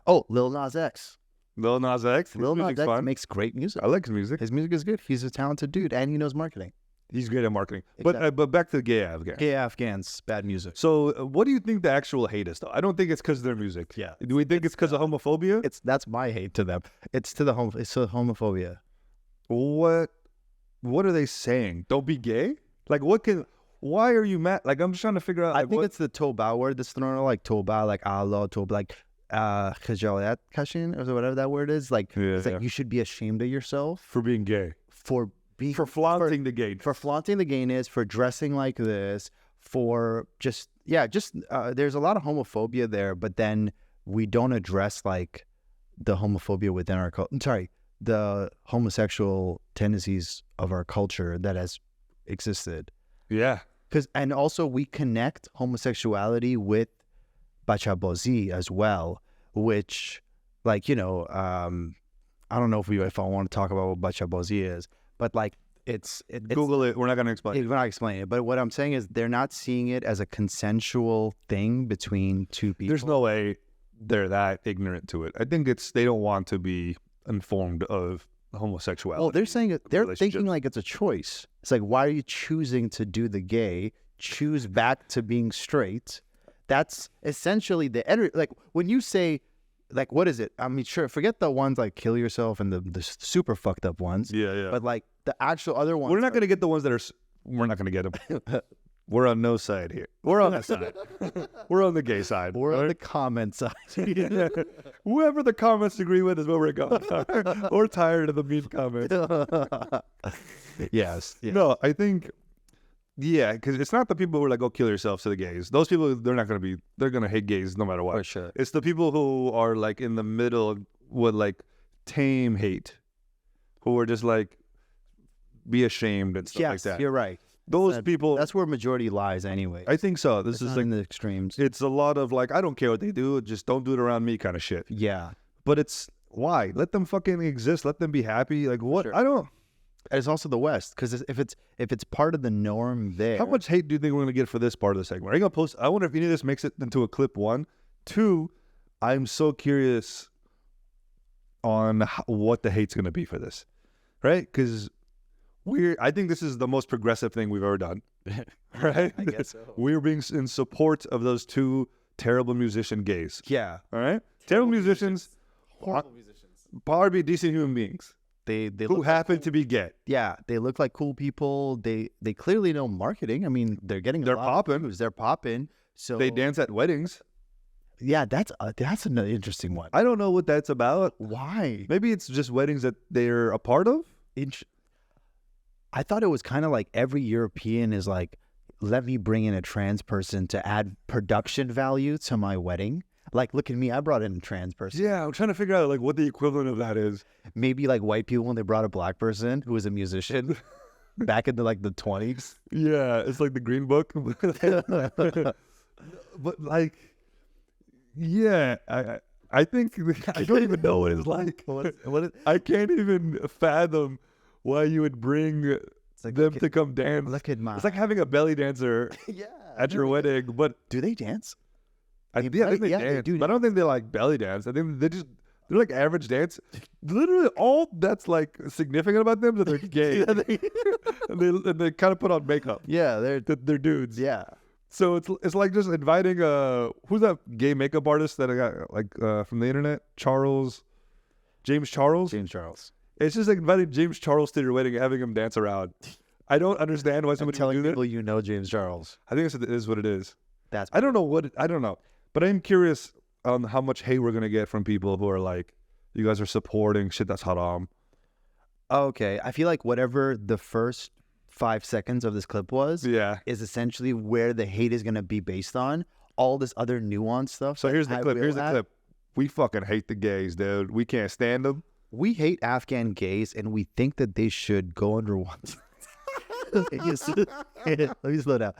Oh, Lil Nas X. Lil Nas X. His Lil Nas music's X fun. makes great music. I like his music. His music is good. He's a talented dude, and he knows marketing. He's great at marketing. Exactly. But back to the gay Afghan. Gay Afghans, bad music. So what do you think the actual hate is, though? I don't think it's because of their music. Yeah. Do we think it's because of homophobia? That's my hate to them. It's to the homophobia. What are they saying? Don't be gay? Like, why are you mad? Like, I'm just trying to figure out. I Like, think it's the toba word that's thrown out, like toba, like Allah, toba, like khijalat kashin, or whatever that word is. Like, it's like you should be ashamed of yourself for being gay. for being For flaunting the gay. for flaunting the gayness, for dressing like this, for just there's a lot of homophobia there, but then we don't address like the homophobia within our culture. Sorry, the homosexual tendencies of our culture that has existed. Yeah. And also we connect homosexuality with bachabozi as well, which, like, I don't know if I want to talk about what bachabozi is, but like it's Google it. We're not going to explain. we're not explaining it, but what I'm saying is they're not seeing it as a consensual thing between two people. There's no way they're that ignorant to it. I think they don't want to be informed of homosexuality. Oh, they're saying they're thinking relationships. like it's a choice. It's like, why are you choosing to do the gay? Choose back to being straight. That's essentially like when you say, like, what is it? I mean, sure, forget the ones like kill yourself and the super fucked up ones. Yeah. But like the actual other ones, We're not going to get the ones that are. We're not going to get them. We're on no side here. We're on that side. We're on the gay side. We're on right? the comment side. Whoever the comments agree with is where we're going. We're tired of the mean comments. Yes. Yeah. No, I think, because it's not the people who are like, go kill yourself to the gays. Those people, they're going to hate gays no matter what. For sure. It's the people who are like in the middle with like tame hate, who are just like, be ashamed and stuff like Yes, that. you're right. Those people, That's where majority lies anyway. I think so. This It's is not like, in the extremes. it's a lot of like, I don't care what they do, just don't do it around me kind of shit. Yeah. But it's, why? Let them fucking exist. Let them be happy. Like, what? Sure. I don't. It's also the West, because if it's part of the norm there. How much hate do you think we're going to get for this part of the segment? Are you going to post? I wonder if any of this makes it into a clip, one. Two, I'm so curious on what the hate's going to be for this, right? Because I think this is the most progressive thing we've ever done, right? I guess so. We're being in support of those two terrible musician gays, Yeah. all right? Terrible musicians, Horrible musicians. probably decent human beings They who look like happen cool, to be gay. yeah, they look like cool people. They clearly know marketing. I mean, they're getting They're a lot of popping. views. They're popping. So They dance at weddings. Yeah, that's another interesting one. I don't know what that's about. Why? Maybe it's just weddings that they're a part of. I thought it was kind of like every European is like, let me bring in a trans person to add production value to my wedding. Like, look at me, I brought in a trans person. Yeah, I'm trying to figure out like what the equivalent of that is. Maybe like white people when they brought a black person who was a musician back in the 20s. Yeah, it's like the Green Book. But like, yeah, I think I don't even know what it's like. I can't even fathom why you would bring like, them to come dance. Look at my. It's like having a belly dancer Yeah. at your wedding, but Do they dance? I think they yeah, they dance. do But I don't think they like belly dance. I think they're like average dance. Literally, all that's like significant about them is that they're gay, and they kind of put on makeup. Yeah, They're dudes. yeah. So it's like just inviting who's that gay makeup artist that I got like from the internet? James Charles. James Charles. It's just like inviting James Charles to your wedding and having him dance around. I don't understand why I'm somebody would telling do that. people you know James Charles. I think it is what it is. That's I don't know. But I'm curious on how much hate we're going to get from people who are like, you guys are supporting shit that's haram. okay. I feel like whatever the first 5 seconds of this clip was Yeah. is essentially where the hate is going to be based on. All this other nuanced stuff. So here's the I clip. will Here's the add. clip. We fucking hate the gays, dude. We can't stand them. We hate Afghan gays, and we think that they should go under one. Let me slow down.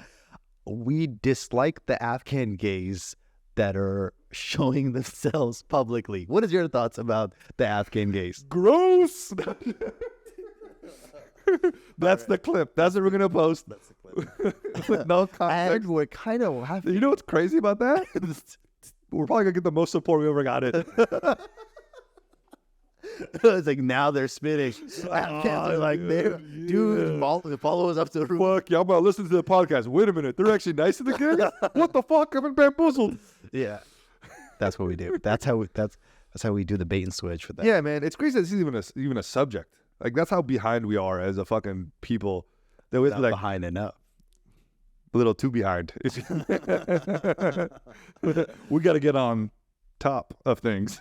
We dislike the Afghan gays that are showing themselves publicly. What is your thoughts about the Afghan gays? Gross. That's the clip. That's what we're going to post. That's the clip. With no And context. we're kind of laughing. You know what's crazy about that? We're probably going to get the most support we ever got it. It's like now they're spitting. Afghans are like, dude, follow us up to the roof. Fuck, y'all about to listen to the podcast. Wait a minute. They're actually nice to the kids? What the fuck? I've been bamboozled. Yeah, that's what we do. That's how we do the bait and switch with that. Yeah, man. It's crazy that this is even a subject. Like, that's how behind we are as a fucking people. That we're Not like behind enough. a little too behind. We got to get on top of things.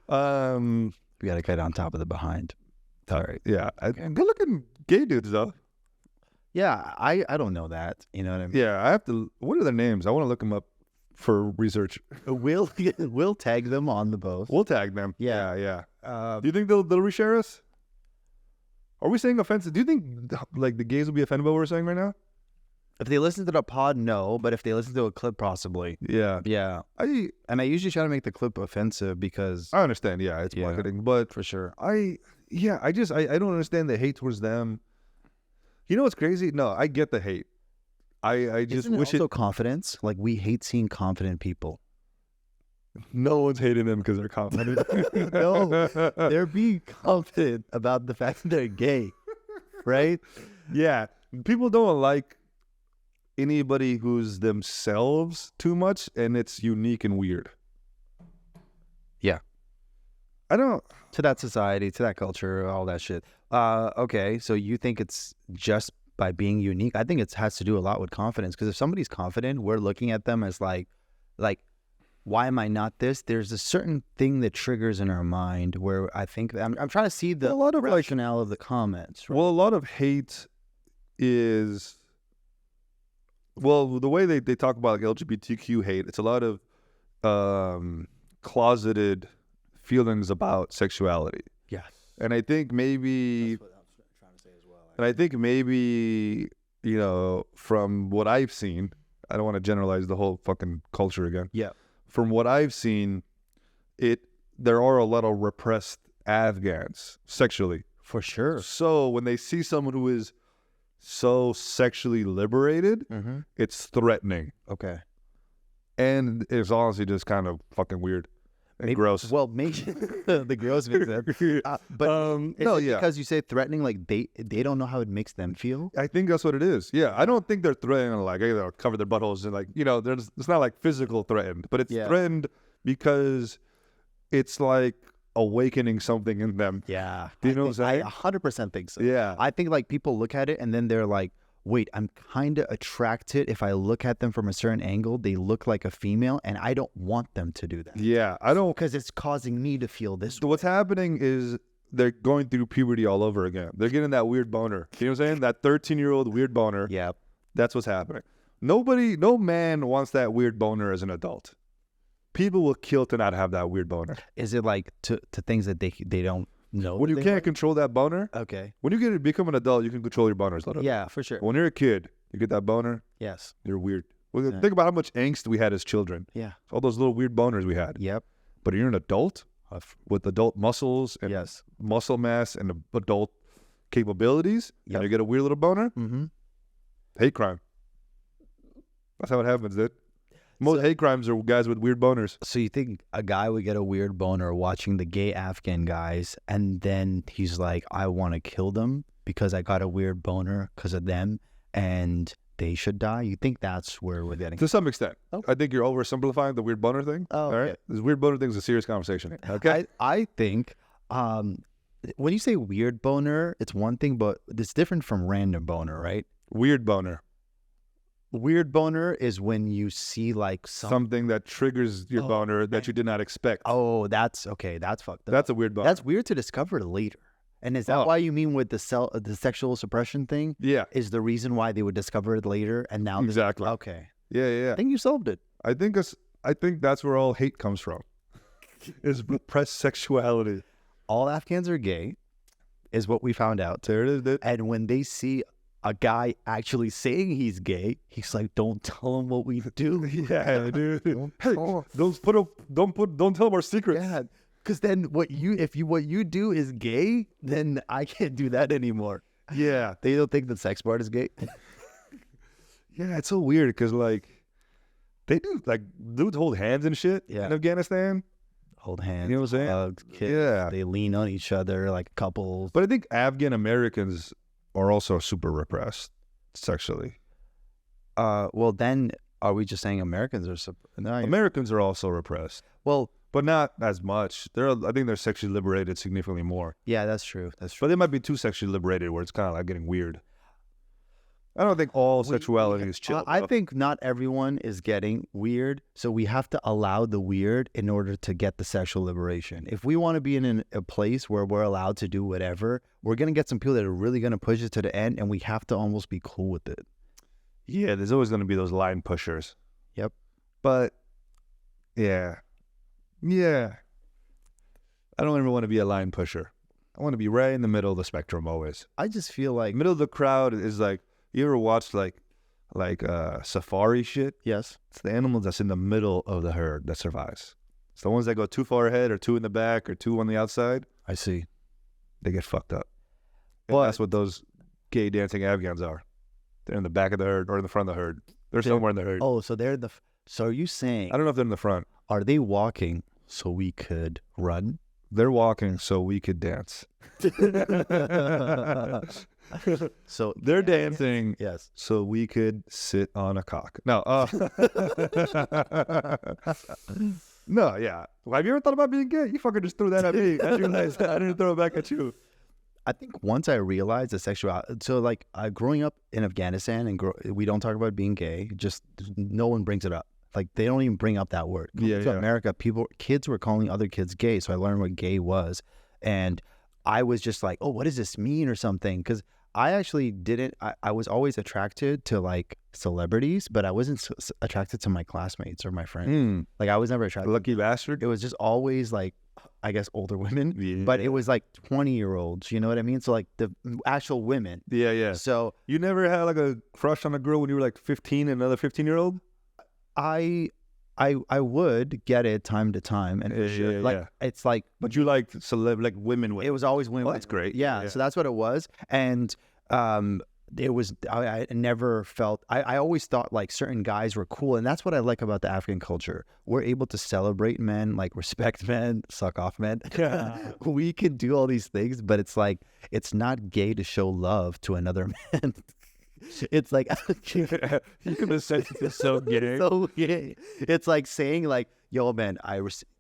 We got to get on top of the behind. Sorry. Yeah. Good looking gay dudes, though. Yeah, I don't know that. You know what I mean? Yeah. I have to. What are their names? I want to look them up for research. We'll tag them on the post. We'll tag them. Yeah. Yeah. Do you think they'll reshare us? Are we saying offensive? Do you think like the gays will be offended by what we're saying right now? If they listen to the pod, no. But if they listen to a clip, possibly. Yeah. Yeah. I usually try to make the clip offensive because understand. Yeah, it's Yeah. marketing, but for sure. I don't understand the hate towards them. You know what's crazy? No, I get the hate. I just Isn't it wish also confidence? Like we hate seeing confident people. no one's hating them because they're confident. No, they're being confident about the fact that they're gay, right? Yeah, people don't like anybody who's themselves too much, and it's unique and weird. Yeah. I don't. To that society, to that culture, all that shit. Okay, so you think it's just by being unique? I think it has to do a lot with confidence. Because if somebody's confident, we're looking at them as like, why am I not this? There's a certain thing that triggers in our mind where I think I'm trying to see the A lot of, like- rationale of the comments. Right? Well, a lot of hate is. Well, the way they talk about like LGBTQ hate, it's a lot of closeted feelings about sexuality. Yes. And I think maybe, That's what I'm trying to say as well. and I think maybe, you know, from what I've seen, I don't want to generalize the whole fucking culture again. Yeah. From what I've seen, there are a lot of repressed Afghans sexually. For sure. So when they see someone who is so sexually liberated, Mm-hmm. it's threatening. Okay. And it's honestly just kind of fucking weird and gross. Well, maybe the gross makes sense. But is no, it yeah. because you say threatening, like they don't know how it makes them feel? I think that's what it is. Yeah, I don't think they're threatening like, hey, they'll cover their buttholes and like, you know, it's not like physical threatened, but it's Yeah. threatened because it's like awakening something in them. Yeah. Do you know what I'm saying? I 100% think so. Yeah. I think like people look at it and then they're like, wait, I'm kind of attracted. If I look at them from a certain angle, they look like a female and I don't want them to do that. Yeah, I don't. Because it's causing me to feel this way. What's happening is they're going through puberty all over again. They're getting that weird boner. You know what I'm saying? That 13-year-old weird boner. Yeah. That's what's happening. No man wants that weird boner as an adult. People will kill to not have that weird boner. Is it like to things that they don't know? When you they can't like? control that boner, Okay. when you become an adult, you can control your boners a little bit. Yeah, for sure. When you're a kid, you get that boner, Yes. you're weird. Well, Yeah. think about how much angst we had as children. Yeah. All those little weird boners we had. Yep. But you're an adult with adult muscles and Yes. muscle mass and adult capabilities, Yep. and you get a weird little boner, Mm-hmm. hate crime. That's how it happens, dude. Most hate crimes are guys with weird boners. So you think a guy would get a weird boner watching the gay Afghan guys, and then he's like, I want to kill them because I got a weird boner because of them, and they should die? You think that's where we're getting? To some extent. Oh. I think you're oversimplifying the weird boner thing. Oh, all right? okay. This weird boner thing is a serious conversation. Okay? I think When you say weird boner, it's one thing, but it's different from random boner, right? Weird boner. Weird boner is when you see like Something that triggers your boner that you did not expect. Oh, that's okay. That's fucked up. That's a weird boner. That's weird to discover later. And is that why you mean with the sexual suppression thing? Yeah. Is the reason why they would discover it later and now Exactly. Okay. Yeah. I think you solved it. I think that's where all hate comes from. Is repressed sexuality. All Afghans are gay, is what we found out. There it is, dude. And when they see a guy actually saying he's gay, he's like, "Don't tell him what we do." Yeah, dude. Hey, don't tell him our secrets. Yeah, because then what you do is gay, then I can't do that anymore. Yeah, They don't think the sex part is gay. yeah. It's so weird because like they do like dudes hold hands and shit Yeah. in Afghanistan. Hold hands, You know what I'm saying? hugs, kiss. Yeah. They lean on each other like couples. But I think Afghan-Americans are also super repressed sexually. Well, then are we just saying Americans are? No, Americans are also repressed, well, but not as much. I think they're sexually liberated significantly more. yeah, that's true. That's true. But they might be too sexually liberated where it's kind of like getting weird. I don't think all sexuality is chill. I think not everyone is getting weird, so we have to allow the weird in order to get the sexual liberation. If we want to be in a place where we're allowed to do whatever, we're going to get some people that are really going to push it to the end, and we have to almost be cool with it. Yeah, there's always going to be those line pushers. Yep. But, yeah. I don't ever want to be a line pusher. I want to be right in the middle of the spectrum always. I just feel like, Middle of the crowd is like, you ever watched like safari shit? yes, It's the animals that's in the middle of the herd that survives. It's the ones that go too far ahead or two in the back or two on the outside. I see. They get fucked up. And But- that's what those gay dancing Afghans are. They're in the back of the herd or in the front of the herd. They're somewhere in the herd. Oh, so they're so are you saying, I don't know if they're in the front. are they walking so we could run? They're walking so we could dance. So They're dancing yes. so we could sit on a cock. No. No, yeah. Well, have you ever thought about being gay? You fucking just threw that at me. I realized I didn't throw it back at you. I think once I realized the sexuality, so like growing up in Afghanistan and we don't talk about being gay, just no one brings it up. Like they don't even bring up that word. Yeah, to yeah. America, kids were calling other kids gay. So I learned what gay was. And I was just like, oh, what does this mean or something? Because I actually didn't, I was always attracted to like celebrities, but I wasn't attracted to my classmates or my friends. Like I was never attracted. Lucky bastard. It was just always like, I guess, older women, Yeah. but it was like 20-year-olds, you know what I mean? So like the actual women. Yeah. So You never had like a crush on a girl when you were like 15 and another 15-year-old? I would get it time to time, and for sure, like it's like, But you liked like women with it was always women. Well, that's great. Yeah, Yeah. so that's what it was, and it was. I never felt. I always thought like certain guys were cool, and that's what I like about the African culture. We're able to celebrate men, like respect men, suck off men. We can do all these things, but it's like it's not gay to show love to another man. It's like You could have said it's so gay. so gay. It's like saying like, "Yo, man,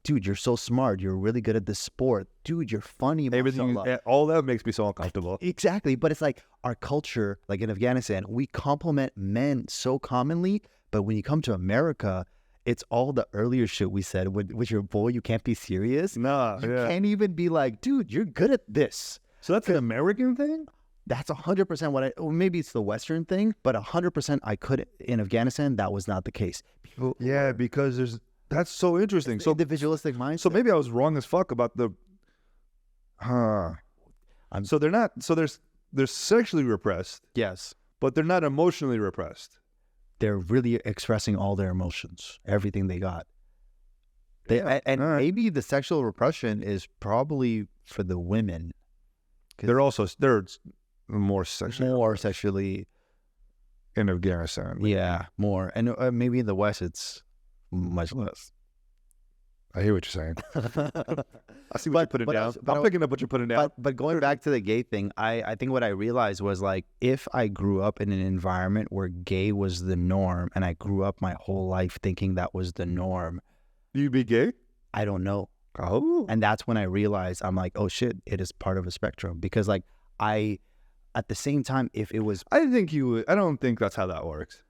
dude, you're so smart. You're really good at this sport. Dude, you're funny." Everything, mashallah." all that makes me so uncomfortable. Exactly, but it's like our culture, like in Afghanistan, we compliment men so commonly, but when you come to America, it's all the earlier shit we said. With your boy, you can't be serious. Nah, You yeah. can't even be like, dude, you're good at this. So that's an American thing? That's 100% or maybe it's the Western thing, but 100% I could in Afghanistan. That was not the case. People, Yeah, because that's so interesting. So individualistic mindset. so maybe I was wrong as fuck about the so they're not they're sexually repressed, yes, but they're not emotionally repressed. they're really expressing all their emotions, everything they got. And all right. maybe the sexual repression is probably for the women. They're more sexually More sexually, in Afghanistan. yeah, more. And maybe in the West, it's much less. I hear what you're saying. I see what you're putting down. I'm picking up what you're putting down. But going back to the gay thing, I think what I realized was like, if I grew up in an environment where gay was the norm, and I grew up my whole life thinking that was the norm, You'd be gay? I don't know. Oh. And that's when I realized, I'm like, oh shit, it is part of a spectrum. Because like at the same time, if it was, I don't think that's how that works.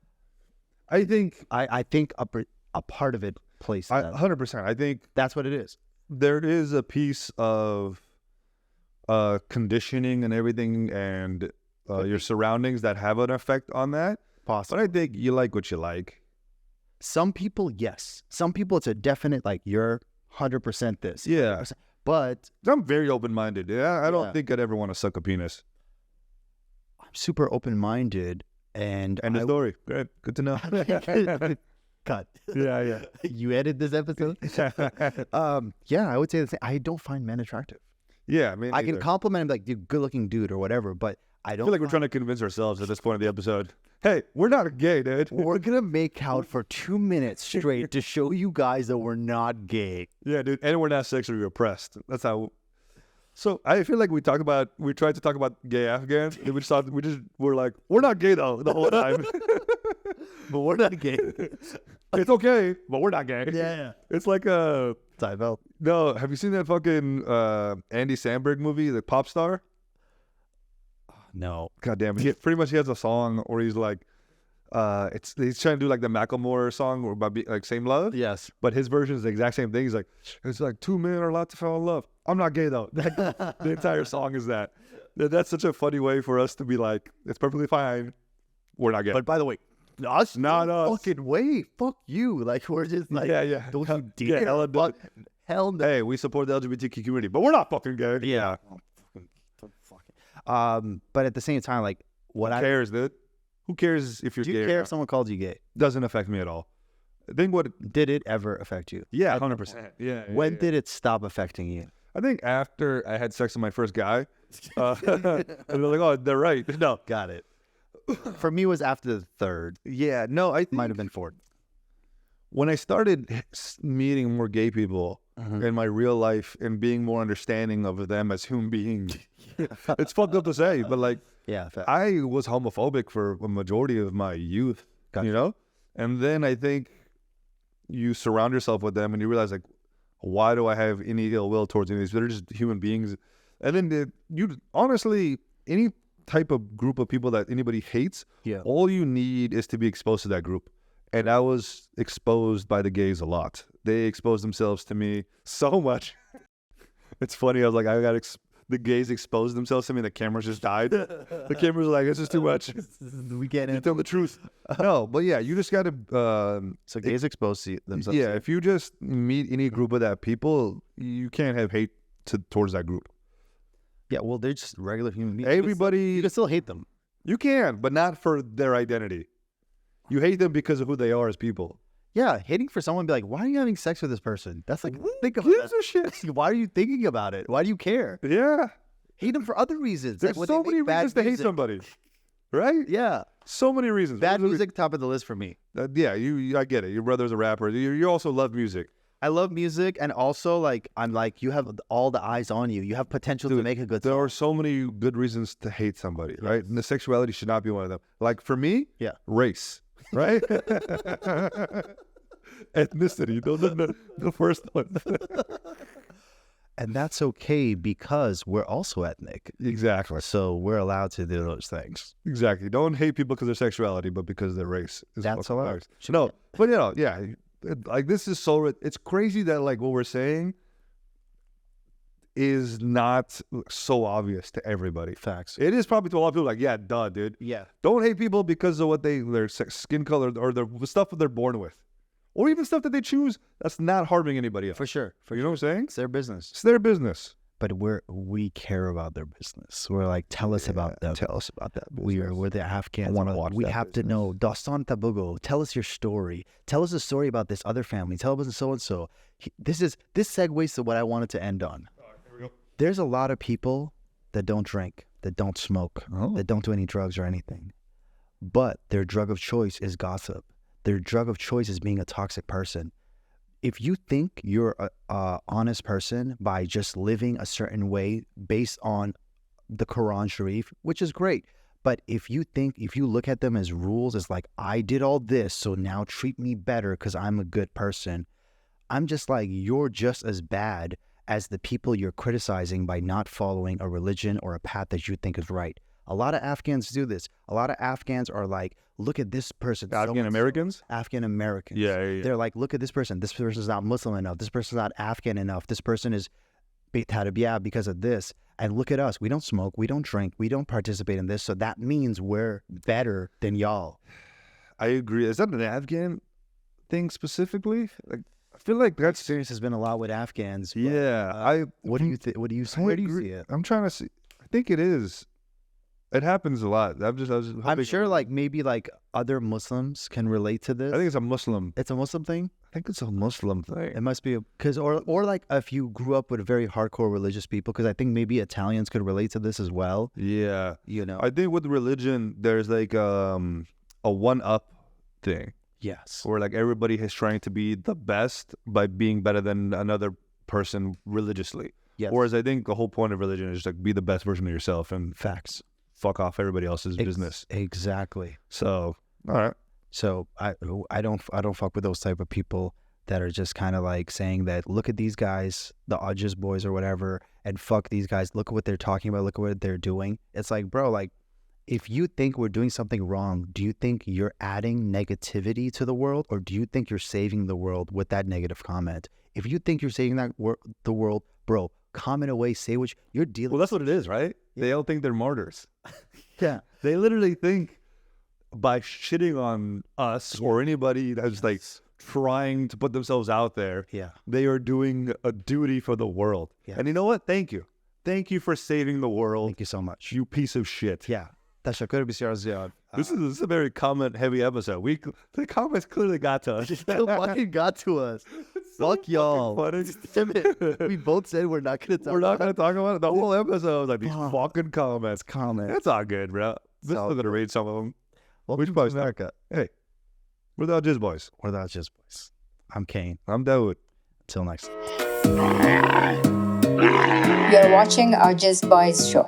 I think I think a part of it plays that. 100%. I think That's what it is. there is a piece of conditioning and everything and your surroundings that have an effect on that. Possible. But I think you like what you like. Some people, yes. Some people, it's a definite, like, you're 100% this. Yeah. 100%. But I'm very open-minded. Yeah, I don't Yeah. think I'd ever want to suck a penis. I'm super open-minded. And End of story. Good to know. Cut. Yeah. You edit this episode? Yeah, I would say the same. I don't find men attractive. Yeah, I mean, I can compliment him like, dude, good-looking dude or whatever, but I I don't feel like we're trying to convince ourselves at this point of the episode. Hey, we're not gay, dude. We're going to make out for 2 minutes straight to show you guys that we're not gay. Yeah, dude, and we're not sexually repressed. That's how. So I feel like we tried to talk about gay Afghans. And we're like, we're not gay though the whole time. But we're not gay. It's okay, but we're not gay. Yeah. It's like Seinfeld. no. Have you seen that fucking Andy Samberg movie, the pop star? No. God damn it. He has a song where he's like, he's trying to do like the Macklemore song or about like same love. Yes. But his version is the exact same thing. He's like, it's like 2 men are allowed to fall in love. I'm not gay though. The entire song is that. That's such a funny way for us to be like, it's perfectly fine. We're not gay. But by the way, us? Not No us. Fucking way. Fuck you. Like, we're just like, yeah. don't you Yeah, dare. hell no. Hell no. Hey, we support the LGBTQ community, but we're not fucking gay. Yeah. But at the same time, like, Who cares, dude? Who cares if you're do gay? you or care not? if someone called you gay? Doesn't affect me at all. I think Did it ever affect you? yeah, 100%. Yeah. When did it stop affecting you? I think after I had sex with my first guy, and they're like, oh, they're right. No. Got it. For me, it was after the third. Yeah, no, I think Might have been fourth. when I started meeting more gay people in my real life and being more understanding of them as human beings, it's fucked up to say, but like, Yeah. I was homophobic for a majority of my youth, Gotcha. you know? And then I think you surround yourself with them and you realize, like, why do I have any ill will towards any of these? They're just human beings. And then you honestly, any type of group of people that anybody hates, Yeah. all you need is to be exposed to that group. And I was exposed by the gays a lot. They exposed themselves to me so much. It's funny. I was like, the gays exposed themselves to me and the cameras just died. The cameras were like, this is too much. We get You it. tell the truth. No, but yeah, you just got to, So gays expose themselves. yeah, if you just meet any group of that people, you can't have hate towards that group. Yeah. Well, they're just regular human beings. Everybody, You can still hate them. you can, but not for their identity. You hate them because of who they are as people. Yeah. Hating for someone, be like, why are you having sex with this person? That's like, think about Gives that. a shit. Why are you thinking about it? Why do you care? Yeah. Hate them for other reasons. There's like when so they many make bad reasons to hate music. somebody. Right? Yeah. So many reasons. Bad What are the- music, top of the list for me. Yeah, I get it. Your brother's a rapper. You also love music. I love music, and also, like, I'm like, you have all the eyes on you. You have potential to Dude, make a good There song. are so many good reasons to hate somebody, right? And the sexuality should not be one of them. Like for me, Yeah. race, right? Ethnicity. Those are the first ones. And that's okay because we're also ethnic. Exactly. So we're allowed to do those things. Exactly. Don't hate people because of their sexuality, but because of their race. Is That's fucking allowed. facts. No, but yeah. Like this is so. It's crazy that like what we're saying is not so obvious to everybody. Facts. It is probably to a lot of people like, yeah, duh, dude. Yeah. Don't hate people because of what their skin color or the stuff that they're born with, or even stuff that they choose. That's not harming anybody else. For sure. You know what I'm saying? It's their business. It's their business. But we care about their business. We're like, tell us about them. Tell us about that. We're the Afghans. I wanna watch We that have to know. Dastan Tabugo. Tell us your story. Tell us a story about this other family. Tell us so and so. This segues to what I wanted to end on. Here we go. There's a lot of people that don't drink, that don't smoke, Oh. that don't do any drugs or anything. But their drug of choice is gossip. Their drug of choice is being a toxic person. If you think you're a honest person by just living a certain way based on the Quran Sharif, which is great. But if you look at them as rules, as like, I did all this, so now treat me better because I'm a good person. I'm just like, you're just as bad as the people you're criticizing by not following a religion or a path that you think is right. A lot of Afghans do this. A lot of Afghans are like, look at this person. Afghan-Americans? Afghan-Americans. Yeah. They're like, look at this person. This person's not Muslim enough. This person's not Afghan enough. This person is Tarabiyah because of this. And look at us. We don't smoke. We don't drink. We don't participate in this. So that means we're better than y'all. I agree. Is that an Afghan thing specifically? Like, I feel like That experience has been a lot with Afghans. But, yeah. what do you think? What do you see? I Where do you agree. see it? I'm trying to see. I think it is. It happens a lot. I'm sure like maybe like other Muslims can relate to this. I think it's a Muslim. It's a Muslim thing. I think it's a Muslim thing. It must be because or like if you grew up with very hardcore religious people, because I think maybe Italians could relate to this as well. Yeah. You know. I think with religion, there's like a one-up thing. Yes. Where like everybody is trying to be the best by being better than another person religiously. Yes. Whereas I think the whole point of religion is like be the best version of yourself and Facts. fuck off everybody else's business. Exactly. So, all right. So I don't fuck with those type of people that are just kind of like saying that, look at these guys, the AwJiz Boys or whatever, and fuck these guys. Look at what they're talking about. Look at what they're doing. It's like, bro, like, if you think we're doing something wrong, do you think you're adding negativity to the world, or do you think you're saving the world with that negative comment? If you think you're saving the world, bro, comment away, say what you're dealing. Well, that's what it is, right? Yeah. They all think they're martyrs. Yeah. They literally think by shitting on us or anybody that's like trying to put themselves out there, they are doing a duty for the world. Yeah. And you know what? Thank you. Thank you for saving the world. Thank you so much. You piece of shit. Yeah. This is a very comment-heavy episode. The comments clearly got to us. It fucking got to us. Fuck y'all. Damn it. We both said we're not going to talk about it. The whole episode was like these fucking comments. That's all good, bro. We're still going to read some of them. Welcome to America. Hey, we're the AwJiz Boys. We're the AwJiz Boys. I'm Kane. I'm Dauood. Until next time. You're watching AwJiz Boys Show.